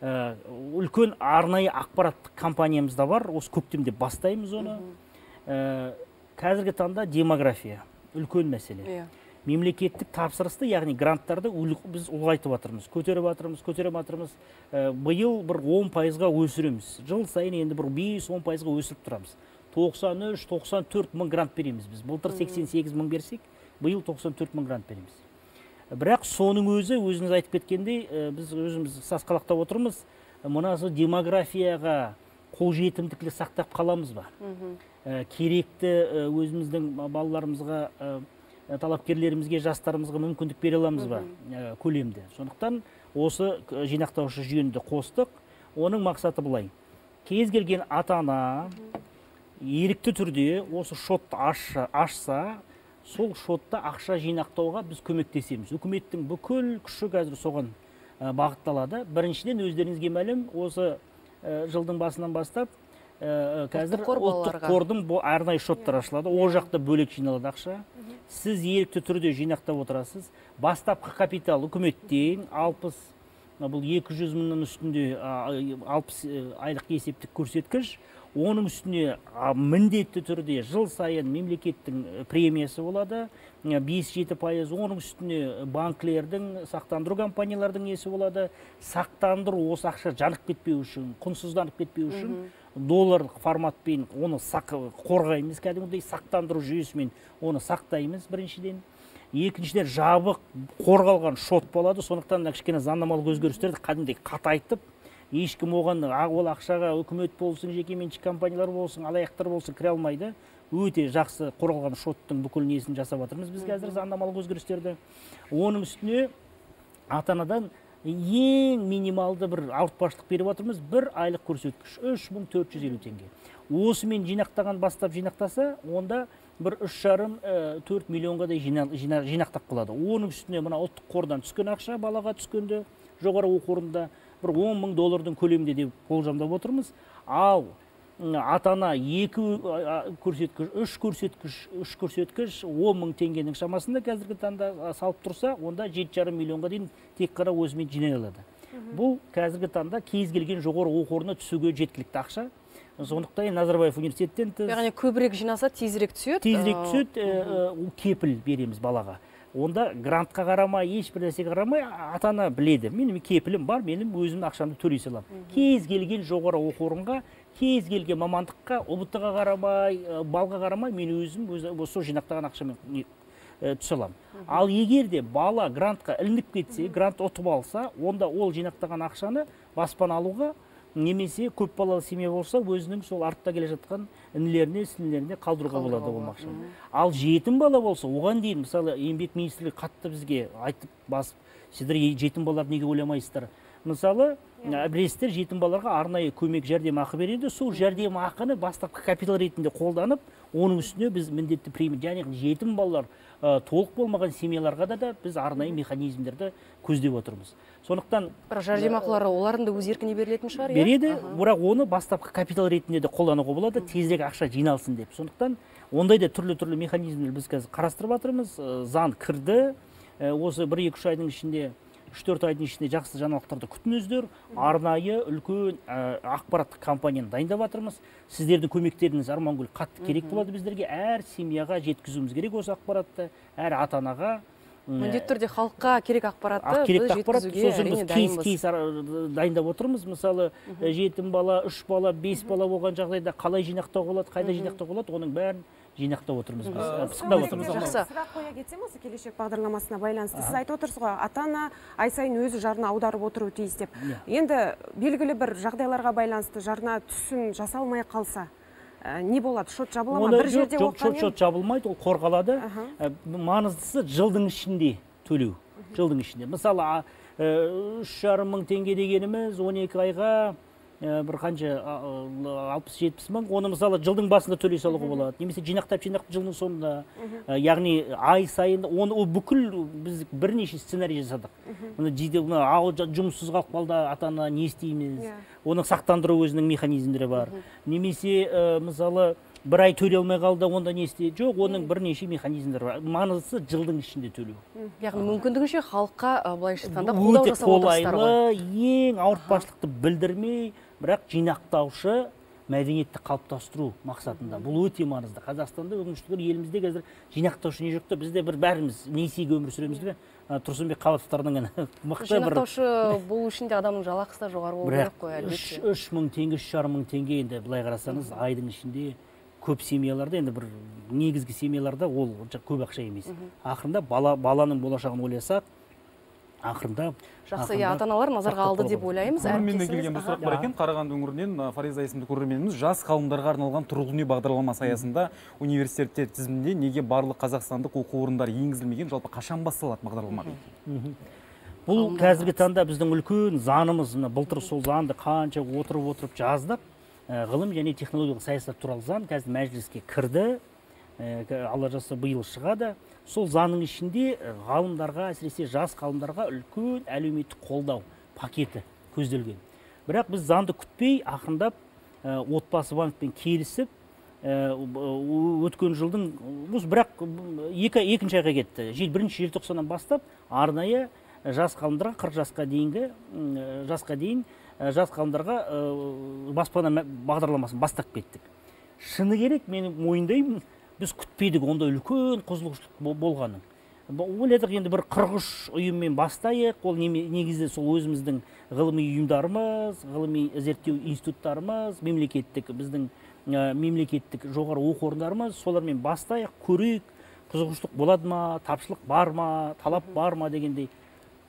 Үлкен арнайы ақпараттық компаниямыз да бар, осы көктемде бастаймыз оны. Қазіргі таңда демография үлкен мәселе. Мемлекеттік тапсырысты, яғни гранттарды біз ұлғайтып жатырмыз, көтеріп жатырмыз. Биыл бір 10%-ға өсіреміз. Жыл сайын енді бір 5-10%-ға өсіріп тұрамыз. 93-94 мың грант береміз біз. Былтыр 88 мың берсек, биыл 94 мың грант береміз. Бірақ соның өзіңіз айтып кеткендей, біз өзіміз сасқалақтап отырмыз. Мұнасы демографияға қолжетімділікті сақтап қаламыз ба? Керекті өзіміздің балаларымызға, талапкерлерімізге, жастарымызға мүмкіндік бере аламыз ба? Көлемді. Сондықтан осы жинақтаушы жүйені қостық. Оның мақсаты былай. Кез келген ата-ана ерікті түрде осы шотты ашса, сол шотта ақша жинақтауға біз көмектесеміз. Үкіметтің бүкіл күші қазір соған бағытталады. Біріншіден, өздеріңізге мәлім, осы жылдың басынан бастап қазір ұлттық қордың арнайы шоттар ашылады. Ол жақта бөлек жиналады ақша. Сіз ерікті түрде жинақтап отырасыз. Бастапқы капитал үкіметтен 60, бұл 200 мыңның үстінде 60 айлық есептік көрсеткіш. Оның үстіне міндетті түрде жыл сайын мемлекеттің премиясы болады, 5-7%. Оның үстіне банклердің, сақтандыру компаниялардың несі болады. Сақтандыру осы ақша жанып кетпеу үшін, құнсызданып кетпеу үшін доллар форматпен оны қорғаймыз, кәдімгідей сақтандыру жүйесімен оны сақтаймыз біріншіден. Екіншіден, жабық қорғалған шот болады. Сондықтан кішкене заңнамалық өзгерістерді кәдімгідей қатайтып, ешкім оған ол ақшаға үкімет болсын, жекеменшік компаниялар болсын, алаяқтар болсын кіре алмайды. Өте жақсы қорғалған шоттың бүкіл несін жасап жатырмыз біз қазір заңнамалық өзгерістерді. Оның үстіне ата-анадан ең минималды бір ауыртпашылық беріп жатырмыз, бір айлық көрсеткіш 3450 теңге. Осымен жинақтаған бастап жинақтаса, онда бір 3,5-4 миллионға да жинақтап қалады. Оның үстіне мына ұлттық қордан түскен ақша балаға түскенде жоғары оқу орнында бір 10 мың доллардың көлемінде деп болжамдап отырмыз. Ал ата-ана 2 көрсеткіш, 3 көрсеткіш 10 мың теңгенің шамасында қазіргі таңда салып тұрса, онда 7,5 миллионға дейін тек қана өзімен жинай алады. Бұл қазіргі таңда кез келген жоғары оқу орнына түсуге жеткілікті ақша. Сондықтан Назарбаев университеттен яғни көбірек жинаса тезірек түседі. Тезірек түседі, кепіл береміз балаға. Онда грантқа қарамай, ешбір нәрсеге қарамай, ата-ана біледі. Менің кепілім бар, менің өзімнің ақшамды төлей саламын. Кез келген жоғары оқу орынға, кез келген мамандыққа, ұбт-ға қарамай, балға қарамай, мен өзім осы жинақтаған ақшамен түсе аламын. Ал егер де бала грантқа ілініп кетсе, грант ұтып алса, онда ол жинақтаған ақшаны баспана алуға, немесе көп балалы семья болса, өзінің сол артта келе жатқан інілеріне, сіңлілеріне қалдыруға болады ол ақшаны. Ал жетім бала болса, оған дейін мысалы еңбек министрлігі қатты бізге айтып басып, сіздер жетім балаларды неге ойламайсыздар? мысалы біреулер жетім балаларға арнайы көмек жәрдемақы береді, сол жәрдемақыны бастапқы капитал ретінде қолданып, оның үстіне біз міндетті премия, яғни жетім балалар толық болмаған семьяларға да біз арнайы механизмдерді көздеп отырмыз. Сондықтан бірақ жәрдемақылары олардың да өз еркіне берілетін шығар, иә? Береді, бірақ оны бастапқы капитал ретінде де қолдануға болады, тезірек ақша жиналсын деп. Сондықтан ондай да түрлі механизмдер біз қазір қарастырып жатырмыз. Заң кірді, осы 1-2 айдың ішінде 3-4 айдың ішінде жақсы жаңалықтарды күтіңіздер. Арнайы үлкен ақпараттық кампанияны дайындап жатырмыз. Сіздердің көмектеріңіз Армангүл қатты керек болады біздерге. Әр семьяға жеткізуіміз керек осы ақпаратты, әр ата-анаға. Міндетті түрде халыққа керек ақпаратты біз жеткізуге әрине дайынбыз. Кейс дайындап отырмыз. Мысалы, жетім бала, 3 бала, 5 бала болған жағдайда қалай жинақтауға болады, қайда жинақтауға болады, оның бәрін жинақтап отырмыз біз. Пысықтап отырмыз. Сұрақ қоя кетсем осы келешек бағдарламасына байланысты. Сіз айтып отырсыз ғой, ата-ана ай сайын өзі жарна аударып отыруы тиіс деп. Енді белгілі бір жағдайларға байланысты жарна түсім жасалмай қалса, не болады? Шот жабыла ма? Бір жерде оққан шот жабылмайды, ол қорғалады. Маңыздысы жылдың ішінде төлеу. Жылдың ішінде. Мысалы, 3,5 мың теңге дегеніміз 12 айға бір қанша 60-70 мың, оны мысалы жылдың басында төлей салуға болады, немесе жинақтап жылдың соңында, яғни ай сайын, оны бүкіл біз бірнеше сценарий жасадық. Жұмыссыз қалып қалды, ата-ана не істейміз, оны сақтандыру өзінің механизмдері бар. Немесе мысалы бір ай төлей алмай қалды, онда не істейді? Жоқ, оның бірнеше механизмдері бар. Маңыздысы жылдың ішінде төлеу. Яғни мүмкіндігінше халыққа былайша айтқанда қолдау жасап отырсыздар ғой. Ең ауыртпашылықты білдірмей, бірақ жинақтаушы мәдениетті қалыптастыру мақсатында. Бұл өте маңызды. Қазақстанда өкінішке орай елімізде қазір жинақтаушы не жоқ та, бізде бәріміз несиеге өмір сүреміз бе? Тұрсынбек Қабатовтардың мықты бір жинақтаушы болу үшін де адамның жалақысы да жоғары болу керек қой, әлбетте. 3 мың теңге, 3,5 мың теңге, енді былай қарасаңыз, айдың ішінде көп семьяларда, енді бір негізгі семьяларда ол көп ақша емес. Ақырында баланың болашағын ойласақ, ақырында жақсы, ата-аналар назарға алды деп ойлаймыз. Көрерменнен келген бір сұрақ бар екен. Қарағанды өңірінен Фариза есімді көрерменіміз жас ғалымдарға арналған тұрғын үй бағдарламасы аясында университет тізімінде неге барлық қазақстандық оқу орындары енгізілмеген, жалпы қашан басталады бағдарлама? Бұл қазіргі таңда біздің үлкен заңымыз, былтыр сол заңды қанша отырып жаздық. Ғылым және технологиялық саясат туралы заң қазір мәжіліске кірді, алла жазса биыл шығады. Сол заңның ішінде ғалымдарға, әсіресе жас ғалымдарға үлкен әлеуметтік қолдау пакеті көзделген. Бірақ біз заңды күтпей, ақырындап отбасы банкпен келісіп, өткен жылдың, бірақ екінші айға кетті. 1 желтоқсаннан бастап арнайы жас ғалымдарға 40 жасқа дейін жас ғалымдарға баспана бағдарламасын бастап кеттік. Шыны керек, мен мойындаймын, біз күтпедік онда үлкен қызығушылық болғанын. Ойладық, енді бір 43 ұйыммен бастайық, ол негізі сол өзіміздің ғылыми ұйымдарымыз, ғылыми зерттеу институттарымыз, біздің мемлекеттік жоғары оқу орындарымыз, солармен бастайық, көрейік, қызығушылық болады ма, тапшылық бар ма, талап бар ма дегендей.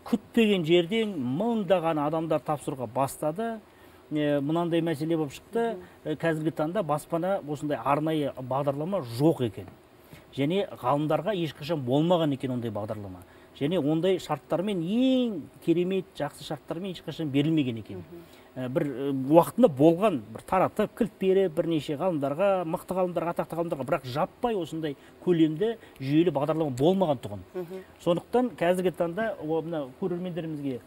Күтпеген жерден мыңдаған адамдар тапсыруға бастады. Мынандай мәселе болып шықты. Қазіргі таңда баспана осындай арнайы бағдарлама жоқ екен. Және ғалымдарға ешқашан болмаған екен ондай бағдарлама. Және ондай шарттармен, ең керемет, жақсы шарттармен ешқашан берілмеген екен. Бір уақытында болған, бір таратып, кілт беріп, бірнеше ғалымдарға, мықты ғалымдарға, атақты ғалымдарға, бірақ жаппай осындай көлемді жүйелі бағдарлама болмаған тұғын. Сондықтан қазіргі таңда көрермендерімізге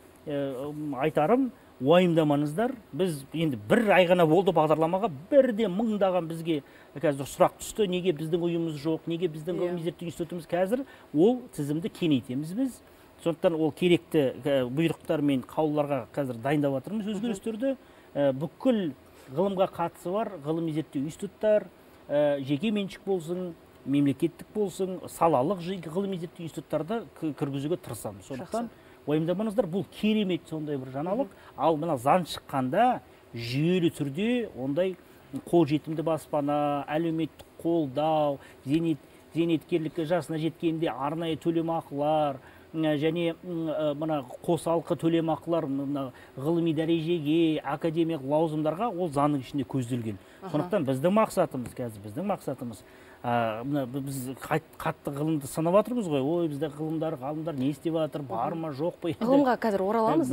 айтарым, уайымдамаңыздар. Біз енді 1 ай ғана болды бағдарламаға, бірде мыңдаған бізге қазір сұрақ түсті, неге біздің ұйымымыз жоқ, неге біздің ғылыми зерттеу институтымыз, қазір ол тізімді кеңейтеміз біз. Сондықтан ол керекті бұйрықтар мен қаулыларға қазір дайындап жатырмыз өзгерістерді. Бүкіл ғылымға қатысы бар ғылыми зерттеу институттар, жеке меншік болсын, мемлекеттік болсын, салалық ғылыми зерттеу институттарды кіргізуге тырысамыз. Сондықтан уайымдамаңыздар, бұл керемет сондай бір жаңалық. Ал мына заң шыққанда жүйелі түрде ондай қолжетімді баспана, әлеуметтік қолдау, зейнеткерлікке жасына жеткенде арнайы төлемақылар, және мына қосалқы төлемақылар ғылыми дәрежеге, академиялық лауазымдарға ол заңның ішінде көзделген. Сондықтан біздің мақсатымыз мына біз қатты ғылымды сынап жатырмыз ғой. Ой, бізде ғалымдар не істеп жатыр, бар ма, жоқ па? Ғылымға қазір ораламыз.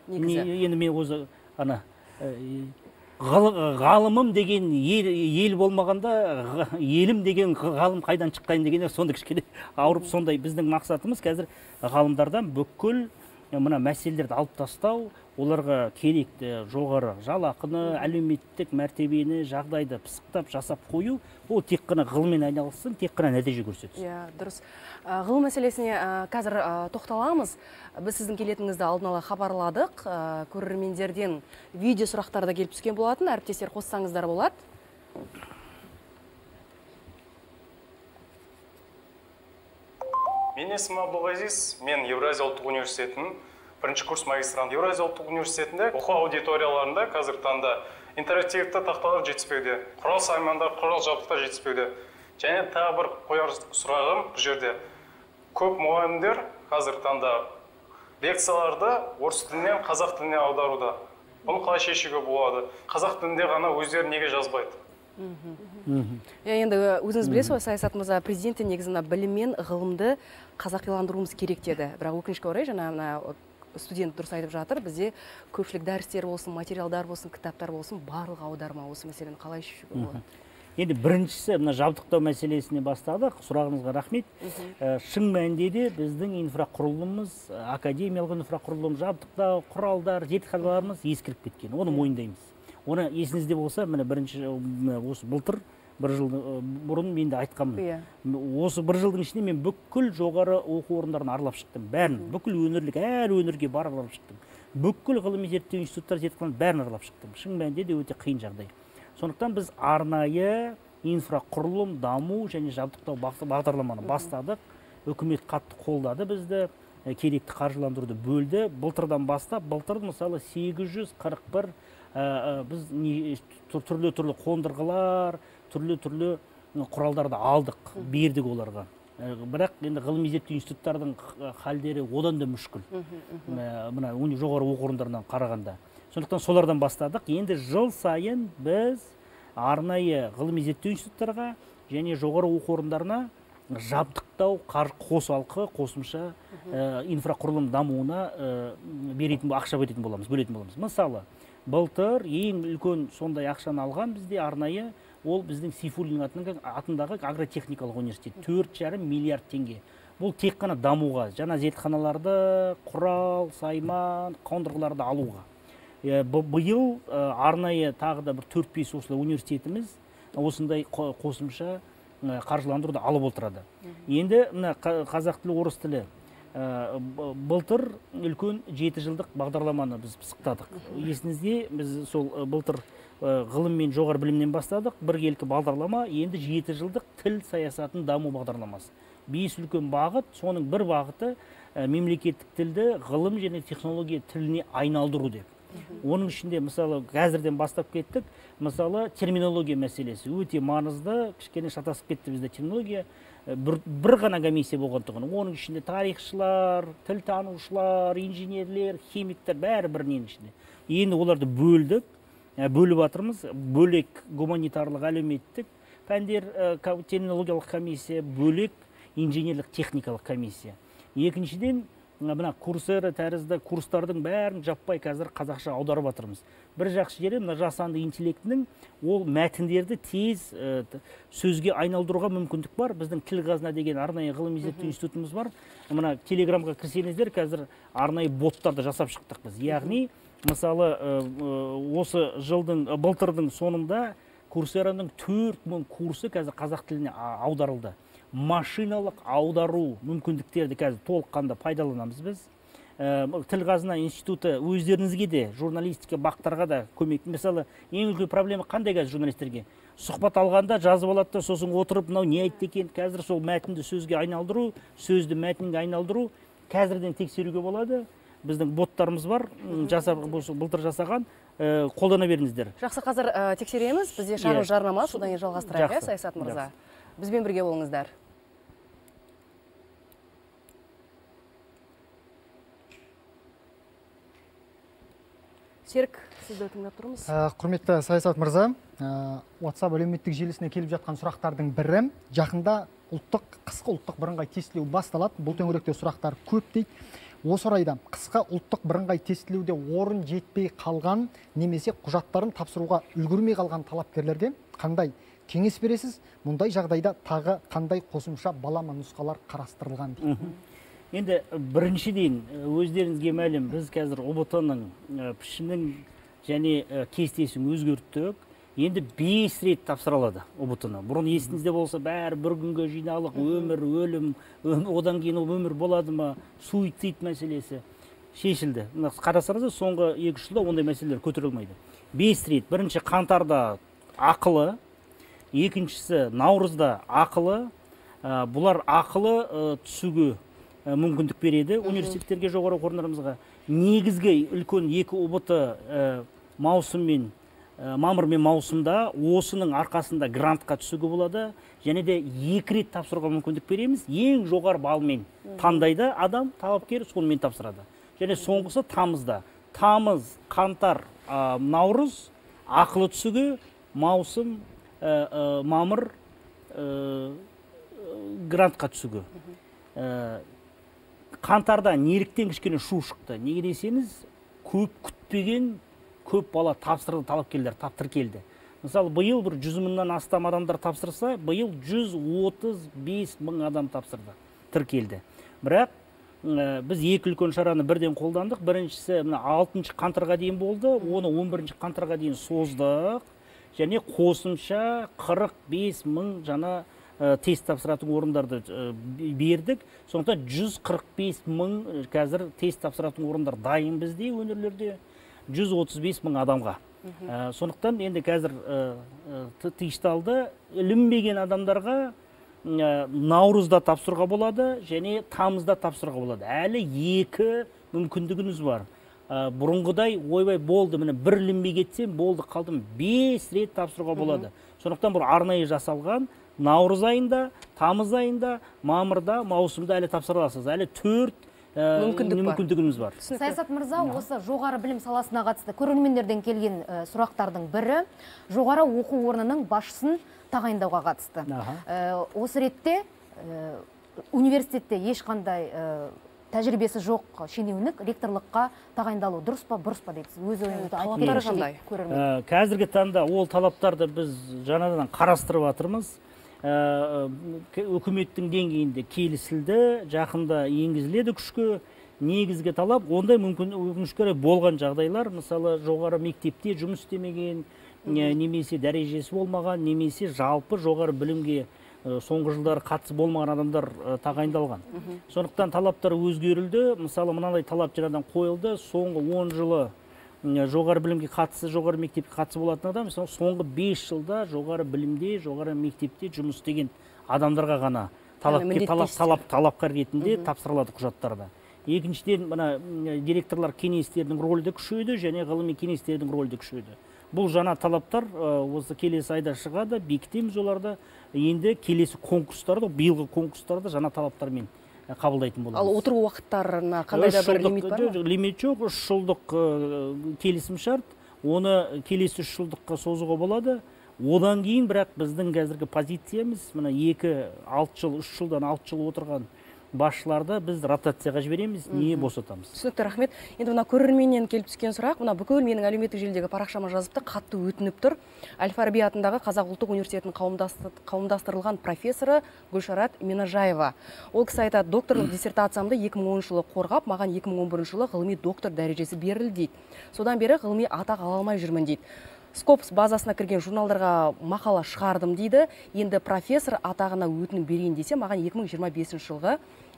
Енді мен өзі ғалымым деген ел болмағанда, елім деген ғалым қайдан шыққайын деген сонда кішкене ауырып, сондай біздің мақсатымыз қазір ғалымдардан бүкіл мына мәселелерді алып тастау, оларға керекті жоғары жалақыны, әлеуметтік мәртебені, жағдайды пысықтап жасап қою, ол тек қана ғылыммен айналыссын, тек қана нәтиже көрсетсін. Иә, дұрыс. Ғылым мәселесіне қазір тоқталамыз. Біз сіздің келетініңізді алдын ала хабарладық. Көрермендерден видео сұрақтар да келіп түскен болатын. Әріптестер қоссаңыздар болады. Мен есімім Абдулғазиз, мен Евразия ұлттық университетінің бірінші курс магистрант. Евразия ұлттық университетінде оқу аудиторияларында қазір таңда интерактивті тақталар жетіспеуде, құрал саймандар, құрал жабдықтар жетіспеуде. Және тағы бір қояр сұрағым бұл жерде. Көп мұғалімдер қазір таңда лекцияларды орыс тілінен қазақ тіліне аударуда. Бұны қалай шешуге болады? Қазақ тілінде ғана өздері неге жазбайды? Енді өзіңіз білесіз ғой, саясат мырза, президенті негізінде білім мен ғылымды қазақиландыруымыз керек деді. Бірақ өкінішке орай, жаңа студент дұрыс айтып жатыр, бізде көпшілік дәрістер болсын, материалдар болсын, кітаптар болсын, барлығы аударма. Осы мәселені қалай шешуге болады? Енді біріншісі мына жабдықтау мәселесіне бастадық. Сұрағыңызға рахмет. Шын мәнінде де біздің инфрақұрылымымыз, академиялық инфрақұрылым, жабдықтау, құралдар, зертханаларымыз ескіріп кеткен. Оны мойындаймыз. Оны есіңізде болса, міне бірінші осы былтыр бір жыл бұрын мен де айтқанмын. Осы бір жылдың ішінде мен бүкіл жоғары оқу орындарын аралап шықтым. Бәрін, бүкіл өңірлік, әр өңірге барып аралап шықтым. Бүкіл ғылыми зерттеу институттар, зертханаларын бәрін аралап шықтым. Шын мәнінде де өте қиын жағдай. Сондықтан біз арнайы инфрақұрылым даму және жабдықтау бағдарламаны бастадық. Үкімет қатты қолдады бізді, керекті қаржыландыруды бөлді. Былтырдан бастап, былтыр мысалы 841 біз түрлі қондырғылар, түрлі құралдарды алдық, бердік оларға. Бірақ енді ғылыми зерттеу институттардың халдері одан да мүшкіл. Мына жоғары оқу орындарынан қарағанда. Сондықтан солардан бастадық. Енді жыл сайын біз арнайы ғылыми зерттеу институттарға және жоғары оқу орындарына жабдықтау қосалқы қосымша инфрақұрылым дамуына беретін ақша бөлетін боламыз. Мысалы, былтыр ең үлкен сондай ақшаны алған бізде арнайы ол біздің Сейфуллин атындағы агротехникалық университет 4,5 миллиард теңге. Бұл тек қана дамуға, жаңа зертханаларды, құрал, сайман, қондырғыларды алуға. Биыл арнайы тағы да бір 4-5 осылай университетіміз осындай қосымша қаржыландыруды алып отырады. Енді қазақ тілі, орыс тілі былтыр үлкен 7 жылдық бағдарламаны біз пысықтадық. Есіңізде біз сол былтыр ғылым мен жоғары білімнен бастадық. Біркелкі бағдарлама енді 7 жылдық тіл саясатын даму бағдарламасы. 5 үлкен бағыт, соның бір бағыты мемлекеттік тілді ғылым және технология тіліне айналдыру деп. Оның ішінде мысалы қазірден бастап кеттік, мысалы терминология мәселесі өте маңызды, кішкене шатасып кетті бізде терминология. Бір ғана комиссия болғандығын, оның ішінде тарихшылар, тіл танушылар, инженерлер, химиктер бәрі бірінен ішінде. Енді оларды бөлдік, бөліп жатырмыз, бөлек гуманитарлық, әлеуметтік пәндер терминологиялық комиссия, бөлек инженерлік техникалық комиссия. Екіншіден, мына курсері тәрізді курстардың бәрін жаппай қазір қазақша аударып жатырмыз. Бір жақсы жері мына жасанды интеллектінің ол мәтіндерді тез сөзге айналдыруға мүмкіндік бар. Біздің тіл қазына деген арнайы ғылыми зерттеу институтымыз бар. Мына телеграмға кірсеңіздер, қазір арнайы боттарды жасап шықтық біз. Яғни, мысалы, осы жылдың былтырдың сонында курсераның 4000 курсы қазір қазақ тіліне аударылды. Машиналық аудару мүмкіндіктерді қазір толыққанда пайдаланамыз біз. Тіл қазына институты өздеріңізге де, журналистика бақтарға да көмек. Мысалы, ең үлкен проблема қандай қазір журналистерге? Сұхбат алғанда жазып алады да, сосын отырып, мынау не айтты екен? Қазір сол мәтінді сөзге айналдыру, сөзді мәтінге айналдыру қазірден тексеруге болады. Біздің боттарымыз бар, былтыр жасаған, қолдана беріңіздер. Жақсы, қазір тексереміз. Бізде шағын жарнама, содан кейін жалғастырайық, Саясат мырза. Бізбен бірге болыңыздар. Серік, сізді тыңдап тұрмыз. Құрметті Саясат мырза, WhatsApp әлеуметтік желісіне келіп жатқан сұрақтардың бірі, жақында қысқы ұлттық бірыңғай тестілеу басталады. Бұл төңіректе сұрақтар көп дейді. Осы орайда қысқа ұлттық бірыңғай тестілеуде орын жетпей қалған немесе құжаттарын тапсыруға үлгермей қалған талапкерлерге қандай кеңес бересіз? Мұндай жағдайда тағы қандай қосымша балама нұсқалар қарастырылған дейді. Енді біріншіден өздеріңізге мәлім, біз қазір ұбт-ның пішімінің және кестесін өзгерттік. Енді 5 рет тапсырылады ұбт-ны. Бұрын есіңізде болса, бәрі бір күнге жиналып, өмір, өлім, одан кейін өмір болады ма, суицид мәселесі шешілді. Қарасаңыз, соңғы 2 жылда ондай мәселелер көтерілмейді. 5 рет. Бірінші қаңтарда ақылы, екіншісі наурызда ақылы. Бұлар ақылы түсуге мүмкіндік береді университеттерге, жоғары оқу орындарымызға. Негізгі үлкен 2 ұбт маусым мен мамыр мен маусымда осының арқасында грантқа түсуге болады, және де 2 рет тапсыруға мүмкіндік береміз. Ең жоғары балмен таңдайды адам, талапкер сонымен тапсырады. Және соңғысы тамызда. Тамыз, қаңтар, наурыз ақылы түсуге, маусым, мамыр грантқа түсуге. Қаңтарда неліктен кішкене шу шықты. Неге десеңіз, көп күтпеген көп бала тапсырды, талапкерлер тіркелді. Мысалы, биыл бір 100 мыңнан астам адамдар тапсырса, биыл 135 мың адам тапсырды, тіркелді. Бірақ біз 2 үлкен шараны бірден қолдандық. Біріншісі 6 қаңтарға дейін болды, оны 11 қаңтарға дейін создық, және қосымша 45 мың жаңа тест тапсыратын орындарды бердік. Сондықтан 145 мың қазір тест тапсыратын орындар дайын бізде, өңірлерде 135 мың адамға. Сондықтан енді қазір тиышталды. Ілінбеген адамдарға наурызда тапсыруға болады, және тамызда тапсыруға болады. Әлі 2 мүмкіндігіңіз бар. Бұрынғыдай ойбай болды, міне бір ілінбей кетсем болды, қалдым, 5 рет тапсыруға болады. Сондықтан бұл арнайы жасалған. Наурыз айында, тамыз айында, мамырда, маусымда әлі тапсыра аласыз. Әлі 4 мүмкіндігіміз бар. Саясат мырза, осы жоғары білім саласына қатысты көрермендерден келген сұрақтардың бірі жоғары оқу орнының басшысын тағайындауға қатысты. Осы ретте университетте ешқандай тәжірибесі жоқ шенеунік ректорлыққа тағайындалу дұрыс па, бұрыс па дейсіз? Өз ойыңызды айтып беріңізші. Қазіргі таңда ол талаптарды біз жаңадан қарастырып жатырмыз. Үкіметтің деңгейінде келісілді, жақында енгізіледі күшке. Негізгі талап, ондай мүмкіншіліктер болған жағдайлар, мысалы жоғары мектепте жұмыс істемеген, немесе дәрежесі болмаған, немесе жалпы жоғары білімге соңғы жылдары қатысы болмаған адамдар тағайындалған. Сондықтан талаптар өзгерілді. Мысалы, мынандай талап жаңадан қойылды. Соңғы 10 жылы жоғары білімге қатысы, жоғары мектепке қатысы болатын адам, соңғы 5 жылда жоғары білімде, жоғары мектепте жұмыс істеген адамдарға ғана талапкер ретінде тапсырылады құжаттарда. Екіншіден, директорлар кеңестерінің рөлі де күшейді, және ғылыми кеңестердің рөлі де күшейді. Бұл жаңа талаптар осы келесі айда шығады, бекітеміз оларды. Енді келесі конкурстарды, биылғы конкурстарды жаңа талаптармен қабылдайтын боламыз. Ал отыру уақыттарына қандай да бір лимит бар ма? Лимит жоқ, 3 жылдық келісім шарт. Оны келесі 3 жылдыққа созуға болады. Одан кейін, бірақ біздің қазіргі позициямыз, 2-6 жыл, 3 жылдан 6 жыл отырған басшыларды біз ротацияға жібереміз, не босатамыз. Түсінікті, рахмет. Енді мына көрерменнен келіп түскен сұрақ, мына бүкіл менің әлеуметтік желідегі парақшама жазыпты, қатты өтініп тұр. Әл-Фараби атындағы Қазақ ұлттық университетінің қауымдастырылған профессоры Гүлшарат Минажаева. Ол кісі айтады, докторлық диссертациямды 2010 жылы қорғап, маған 2011 жылы ғылыми доктор дәрежесі берілді дейді. Содан бері ғылыми атақ ала алмай жүрмін дейді. Скопс базасына кірген журналдарға мақала шығардым дейді. Енді профессор атағына өтінім берейін десе, маған 2025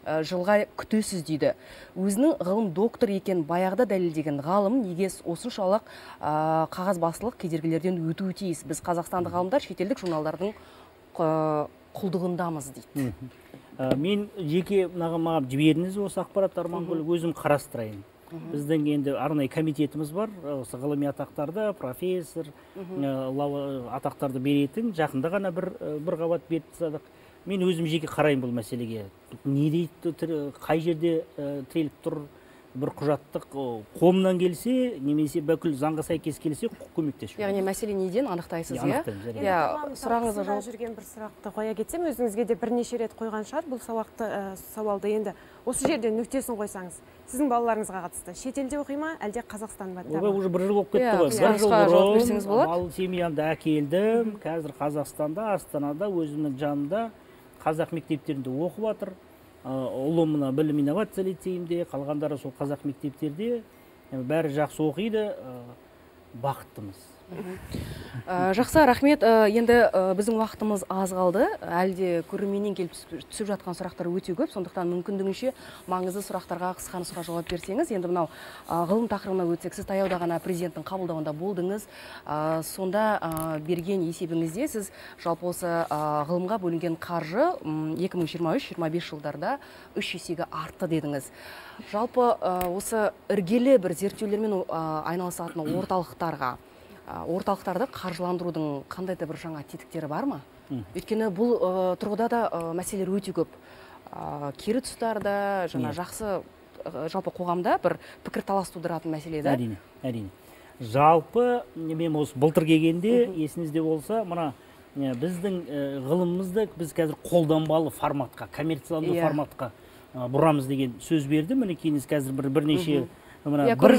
жылға күтесіз дейді. Өзінің ғылым доктор екен баяғыда дәлелдеген ғалым неге осыншалық қағазбастылық кедергілерден өтуі тиіс. Біз қазақстандық ғалымдар шетелдік журналдардың құлдығындамыз дейді. Мен жеке маған жіберіңіз осы ақпарат, Армангүл, өзім қарастырайын. Біздің енді арнайы комитетіміз бар, осы ғылыми атақтарды, профессор, атақтарды беретін, жақында ғана бір қабат беріп тастадық. Мен өзім жеке қарайын бұл мәселеге. Не дейді, қай жерде тіреліп тұр, бір құжаттық қолымнан келсе немесе бүкіл заңға сәйкес келсе көмектесу. Яғни мәселе неден анықтайсыз, иә? Иә, сұрағыңызға жауап жүрген бір сұрақты қоя кетсем, өзіңізге де бірнеше рет қойған шығар бұл сауалды. Енді осы жерде нүктесін қойсаңыз, сіздің балаларыңызға қатысты шетелде оқи ма, әлде Қазақстанда ма? Ойбай, уже бір жыл болып кетті ғой. Бір жыл бұрын мал семьямды әкелдім. Қазір Қазақстанда, Астанада, өзімнің жанымда қазақ мектептерінде оқып жатыр. Ұлым мына білім инновация лицейінде, қалғандары сол қазақ мектептерде. Бәрі жақсы оқиды, бақыттымыз. Жақсы, рахмет. Енді біздің уақытымыз аз қалды. Әлде көрерменнен келіп түсіп жатқан сұрақтар өте көп, сондықтан мүмкіндігінше маңызды сұрақтарға қысқа жауап берсеңіз. Енді мынау ғылым тақырыбына өтсек, сіз таяуда ғана президенттің қабылдауында болдыңыз. Сонда берген есебіңізде сіз жалпы осы ғылымға бөлінген қаржы 2023-25 жылдарда 3 есеге артты дедіңіз. Жалпы осы іргелі бір зерттеулермен айналысатын орталықтарды қаржыландырудың қандай да бір жаңа тетіктері бар ма? Өйткені бұл тұрғыда да мәселелер өте көп. Кері тұстарда, жақсы жалпы қоғамда бір пікір талас тудыратын мәселе да? Әрине. Жалпы мен осы былтыр келгенде есіңізде болса, мына біздің ғылымымызды біз қазір қолданбалы форматқа, коммерцияланды форматқа бұрамыз деген сөз берді. Міне кейініз қазір бірнеше бір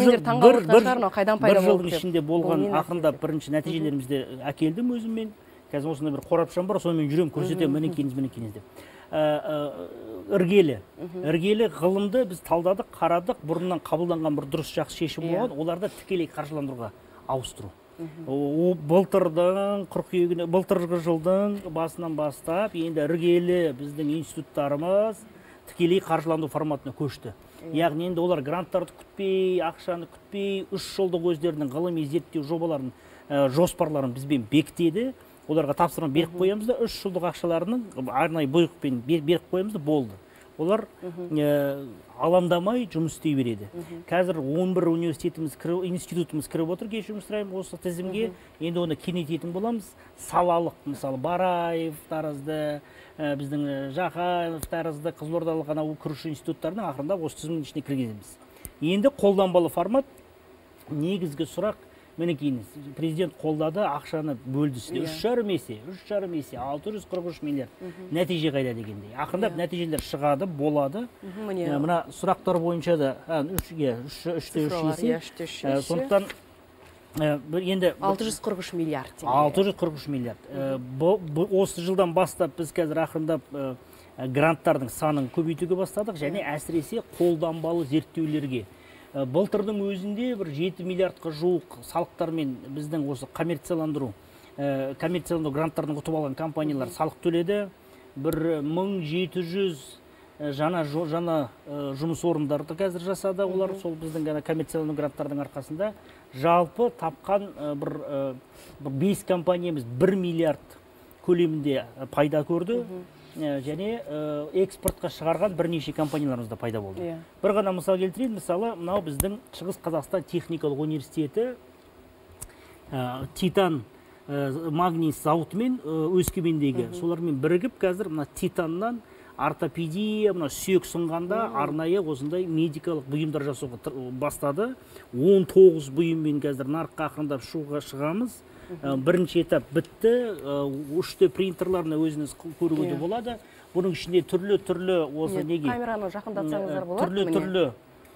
жылдың ішінде болған ақырындап бірінші нәтижелерімізді әкелдім өзіммен. Қазір осында бір қорапшам бар, сонымен жүрем, көрсетем, міне кейініз деп. Іргелі ғылымды біз талдадық, қарадық, бұрыннан қабылданған бір дұрыс жақсы шешім болған, оларды тікелей қаржыландыруға ауыстыру. Былтырғы жылдың басынан бастап, енді іргелі біздің институттарымыз тікелей қаржыландыру форматына көшті. Яғни енді олар гранттарды күтпей, ақшаны күтпей, 3 жылдық өздерінің ғылыми зерттеу жобаларын, жоспарларын бізбен бекітеді. Оларға тапсырма беріп қоямыз да, 3 жылдық ақшаларының арнайы бұйрықпен беріп қоямыз да, болды. Олар аламдамай жұмыс істей береді. Қазір 11 университетіміз, институтымыз кіріп отыр, кешірім сұраймын осы тізімге. Енді оны кеңейтетін боламыз. Салалық, мысалы Бараев, Таразды, біздің Жақаев, Таразды, Қызылордалық анау күріші институттарының ақырында осы тізімнің ішіне кіргіземіз. Енді қолданбалы формат, негізгі сұрақ, міне кейініз, президент қолдады, ақшаны бөлді сізде. 3,5 есе, 643 миллиард. Нәтиже қайда дегендей. Ақырындап нәтижелер шығады, болады. Мына сұрақтар бойынша да 3,3 есе. Сондықтан енді 643 миллиард. 643 миллиард. Осы жылдан бастап біз қазір ақырындап гранттардың санын көбейтуге бастадық, және әсіресе қолданбалы зерттеулерге. Былтырдың өзінде бір 7 миллиардқа жуық салықтармен біздің осы коммерцияландыру гранттарын ұтып алған компаниялар салық төледі. Бір 1700 жаңа жұмыс орындарды қазір жасады. Олар сол біздің коммерцияландыру гранттардың арқасында жалпы тапқан бір 5 компаниямыз 1 миллиард көлемінде пайда көрді. Және экспортқа шығарған бірнеше компанияларымызда пайда болды. Бір ғана мысал келтірейін, мысалы, мынау біздің Шығыс Қазақстан техникалық университеті Титан магний зауытымен Өскемендегі солармен бірігіп қазір мына Титаннан ортопедия, сүйек сынғанда арнайы осындай медикалық бұйымдар жасауға бастады. 19 бұйыммен қазір нарыққа ақырындап шығамыз. Бірінші этап бітті, 3D принтерларына өзіңіз көруге де болады. Бұның ішінде түрлі осы неге? Камераны жақындатсаңыздар болады. Түрлі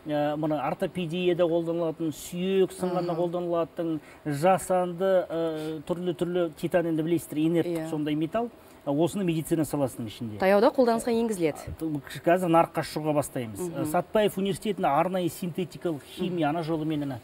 ортопедияда қолданылатын, сүйек сынғанда қолданылатын, жасанды түрлі титан, енді білесіздер, инерттік сондай металл. Осыны медицина саласының ішінде. Таяуда қолданысқа енгізіледі. Қазір нарыққа шығуға бастаймыз. Сатпаев университетінде арнайы синтетикалық химия ана жолымен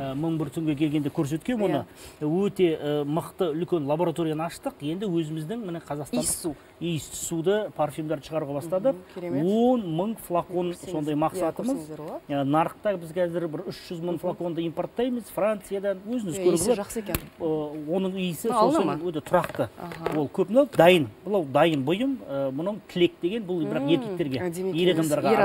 1001 түнге келгенде көрсеткен оны. Өте мықты үлкен лабораторияны аштық. Енді өзіміздің міне Қазақстан иіс суды парфюмдарды шығаруға бастадық. 10,000 флакон сондай мақсатымыз. Нарықта біз қазір 300,000 флаконды импорттаймыз Франциядан. Өзіңіз көріп иісі жақсы екен. Оның иісі өте тұрақты. Ол көп дайын. Бұл дайын бұйым. Мұның тілек деген бұл бірақ еркектерге, ер адамдарға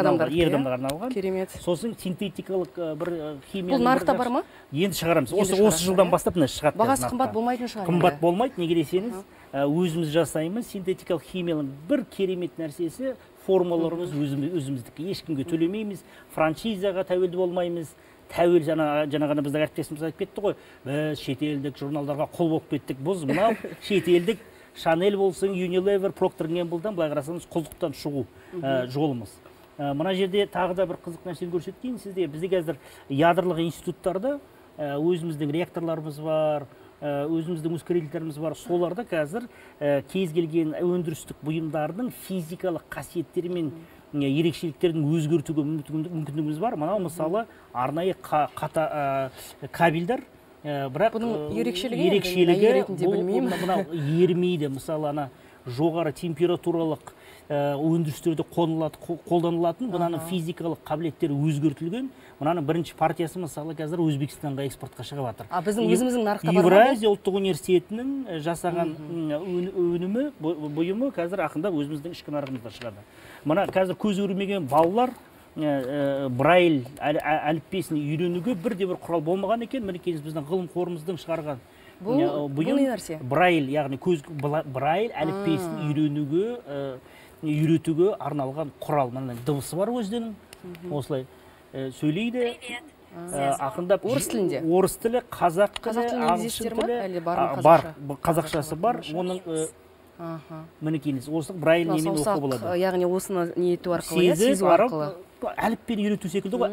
арналған. Керемет. Сосын синтетикалық бір химия. Бұл нарықта бар ма? Енді шығарамыз. Осы жылдан бастап шығады. Бағасы қымбат болмайтын шығар. Қымбат болмайды, неге десеңіз, өзіміз жасаймыз. Синтетикалық химияның бір керемет нәрсесі формаларымыз өзіміздікі, ешкімге төлемейміз, франшизаға тәуелді болмаймыз. Тәуел жаңа ғана біздің әріптесіміз айтып кетті ғой, біз шетелдік журналдарға құл болып кеттік. Біз мынау шетелдік Шанель болсын, Unilever, Procter & Gamble'дан былай қарасаңыз құлдықтан шығу жолымыз. Мына жерде тағы да бір қызық нәрсені көрсеткен сізде. Бізде қазір ядролық институттарда өзіміздің реакторларымыз бар, өзіміздің ускорителеріміз бар. Соларда қазір кез келген өндірістік бұйымдардың физикалық қасиеттері мен ерекшеліктерін өзгертуге мүмкіндігіміз бар. Мынау мысалы арнайы кабельдер, бірақ ерекшелігі мынау ерімейді. Мысалы ана жоғары температуралық өндірістерде қолданылатын мынаның физикалық қабілеттері өзгертілген. Мынаның бірінші партиясы мысалы қазір Өзбекстанға экспортқа шығып жатыр. Біздің өзіміздің нарықта бар ма? Евразия ұлттық университетінің жасаған өнімі, бұйымы қазір ақырындап өзіміздің ішкі нарығымызда шығады. Мына қазір көз көрмеген балалар Брайль әліппесін үйренуге бірде-бір құрал болмаған екен. Мінекей біздің ғылым қорымыздың шығарған бұйым Брайль, яғни Брайль әліппесін үйретуге арналған құрал. Мына дыбысы бар өздерінің. Осылай сөйлейді. Ақырындап орыс тілінде. Орыс тілі, қазақ тілі, ағылшын тілі бар. Қазақшасы бар. Оның мінекейіңіз осы Брайль немен оқу болады. Яғни осыны не ету арқылы, сезу арқылы. Әліппені үйрету секілді ғой.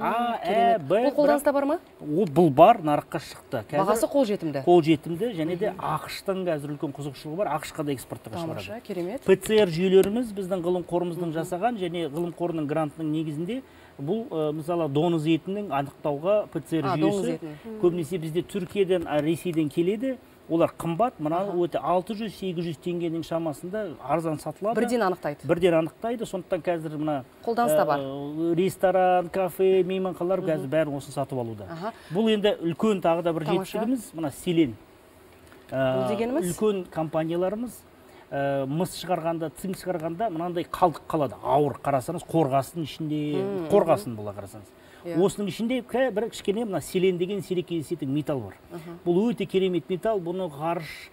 Бұл қолданыста бар ма? Бұл бар, нарыққа шықты. Бағасы қолжетімді. Қолжетімді, және де ақш-тан қазір үлкен қызығушылығы бар. ақш-қа да экспорттауға шығарады. Тамаша, керемет. ПЦР жүйелеріміз біздің ғылым қорымыздың жасаған және ғылым қорының грантының негізінде бұл мысалы доңыз етінің анықтауға ПЦР жүйесі. Көбінесе бізде Түркиядан, Ресейден келеді. Олар қымбат, мынау өте 600-800 теңгенің шамасында арзан сатылады. Бірден анықтайды. Бірден анықтайды. Сондықтан қазір мына қолданыста бар. Ресторан, кафе, мейманханалар қазір бәрін осы сатып алуда. Бұл енді үлкен тағы да бір жетістігіміз, мына Селен. Бұл дегеніміз? Үлкен компанияларымыз мыс шығарғанда, цинк шығарғанда мынандай қалдық қалады. Ауыр қарасаңыз, қорғасын ішінде, қорғасын бола қарасаңыз. Осының ішінде бір кішкене мына селен деген сирек кездесетін металл бар. Бұл өте керемет металл. Бұны ғарыш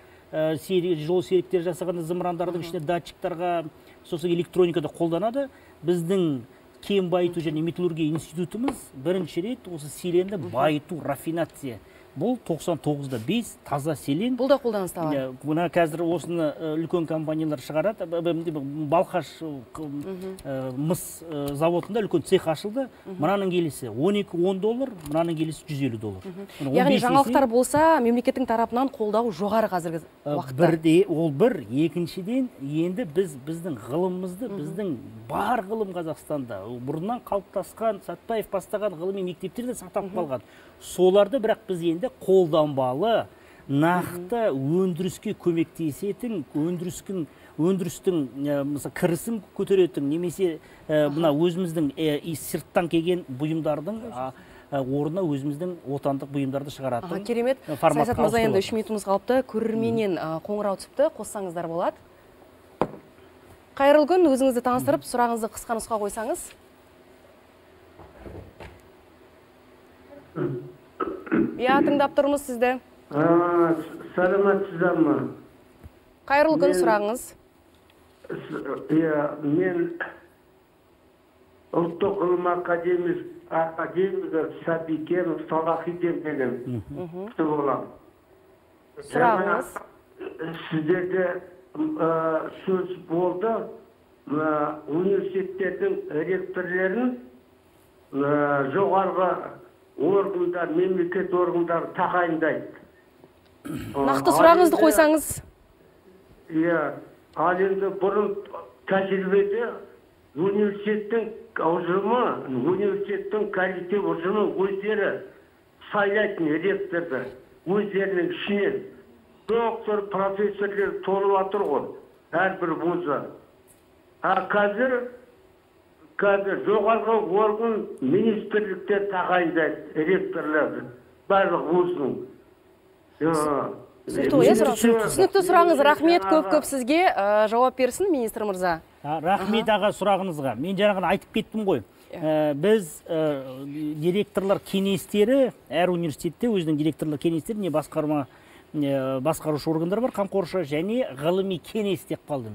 жол серіктері жасаған зымырандардың ішінде датчиктарға, сосын электроникада қолданады. Біздің кен байыту және металлургия институтымыз бірінші рет осы селенді байыту, рафинация. Бұл 99-5 таза селен. Бұл да қолданыста бар. Бұна қазір осыны үлкен компаниялар шығарады. Балқаш мыс заводында үлкен цех ашылды. Мұнаның келесі $12-10, мұнаның келесі $150. Яғни жаңалықтар болса, мемлекеттің тарапынан қолдау жоғары қазіргі уақытта. Ол бір, екіншіден, енді біздің ғылымымызды, біздің бар ғылым Қазақстанда, бұрыннан қалыптасқан, Сәтбаев бастаған ғылыми мектептерде сақтап қалған. Соларды бірақ біз енді қолданбалы, нақты өндіріске көмектесетін, өндірістің кірісін көтеретін, немесе мына өзіміздің сырттан келген бұйымдардың орнына өзіміздің отандық бұйымдарды шығаратын. Керемет. Саясат мырза, енді 3 минутымыз қалыпты. Көрерменнен қоңырау түсіпті, қоссаңыздар болады. Қайырлы күн, өзіңізді таныстырып, сұрағыңызды қысқа нұсқа қойсаңыз. Тыңдап тұрмыз сізді. Саламатсыздар ма? Қайырлы күн, сұрағыңыз. Мен ұлттық ғылым академигі Сәбикен Салахиден деген күшті болам. Сұрағыңыз. Сіздерде сөз болды, университеттердің ректорлерін жоғарғы органдар, мемлекет органдары тағайындайды. Нақты сұрағыңызды қойсаңыз. Ал енді бұрын тәжірибеде университеттің ұжымы, университеттің коллектив ұжымы өздері сайлайтын ректорды, өздерінің ішінен доктор, профессорлер толып жатыр ғой, әрбір вузы. Қазір жоғарғы орган министрліктер тағайындайды ректорларды, барлық вузның. Түсінікті сұрағыңыз, рахмет көп сізге. Жауап берсін министр мырза. Рахмет аға сұрағыңызға. Мен жаңағыны айтып кеттім ғой. Біз директорлар кеңестері, әр университетте өзінің директорлар кеңестері не басқарушы органдар бар, қамқоршы және ғылыми кеңес деп қалды.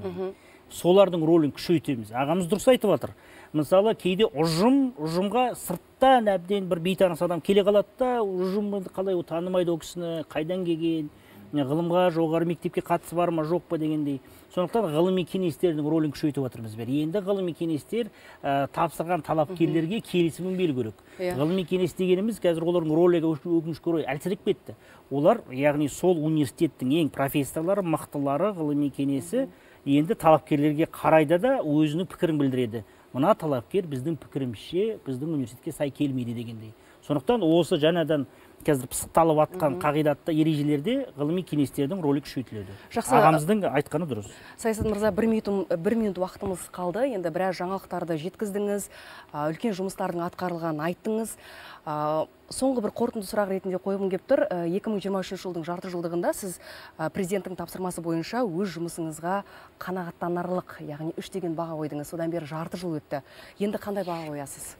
солардың рөлін күшейтеміз. Ағамыз дұрыс айтып жатыр. Мысалы, кейде ұжымға сырттан әбден бір бейтаныс адам келе қалады да, ұжым қалай танымайды ол кісіні, қайдан келген, ғылымға, жоғары мектепке қатысы бар ма, жоқ па дегендей. Сондықтан ғылыми кеңестердің рөлін күшейтіп жатырмыз. Енді ғылыми кеңестер тапсырған талапкерлерге келісімін беру керек. Ғылыми кеңес дегеніміз қазір олардың рөлі өкінішке орай әлсіреп кетті. Олар, яғни сол университеттің ең профессорлары, мықтылары, ғылыми кеңесі енді талапкерлерге қарайды да өзінің пікірін білдіреді. Мына талапкер біздің пікірімізше біздің университетке сай келмейді дегендей. Сондықтан осы жаңадан қазір пысықталып атқан қағидатта ережелерде ғылыми кеңестердің рөлі күшейтіледі. Ағамыздың айтқаны дұрыс. Саясат мырза, бір минут уақытымыз қалды. Енді біраз жаңалықтарды жеткіздіңіз, үлкен жұмыстардың атқарылғанын айттыңыз. Соңғы бір қорытынды сұрақ ретінде қойғым келіп тұр. 2023 жылдың жарты жылдығында сіз президенттің тапсырмасы бойынша өз жұмысыңызға қанағаттанарлық, яғни 3 деген баға қойдыңыз. Содан бері жарты жыл өтті. Енді қандай баға қоясыз?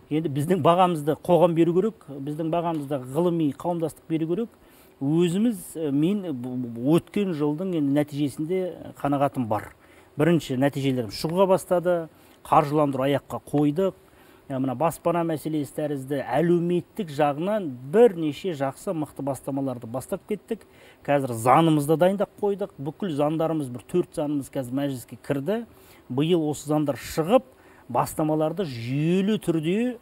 Енді біздің бағамызды қоғам беру керек, біздің бағамызды ғылыми қауымдастық беру керек. Өзіміз, мен өткен жылдың нәтижесінде қанағатым бар. Бірінші нәтижелерім шығуға бастады, қаржыландыру аяққа қойдық. Мына баспана мәселесі тәрізді әлеуметтік жағынан бірнеше жақсы мықты бастамаларды бастап кеттік. Қазір заңымызды дайындап қойдық. Бүкіл заңдарымыз, бір 4 заңымыз қазір мәжіліске кірді. Биыл осы заңдар шығып, бастамаларды жүйелі түрде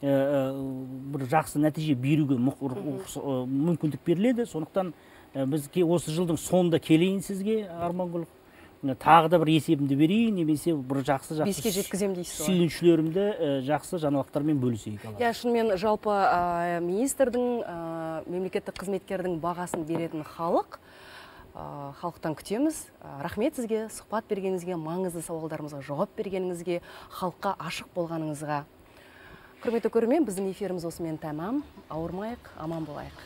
бір жақсы нәтиже беруге мүмкіндік беріледі. Сондықтан біз осы жылдың соңында келейін сізге, Армангүл, тағы да бір есебімді берейін, немесе бір жақсы беске жеткізем дейсіз ғой. Сүйіншілерімді жақсы жаңалықтармен бөлісейік. Шынымен жалпы министрдің, мемлекеттік қызметкердің бағасын беретін халықтан күтеміз. Рахмет сізге, сұхбат бергеніңізге, маңызды сауалдарымызға жауап бергеніңізге, халыққа ашық болғаныңызға. Құрметті көрермен, біздің эфиріміз осымен тәмам. Ауырмайық, аман болайық.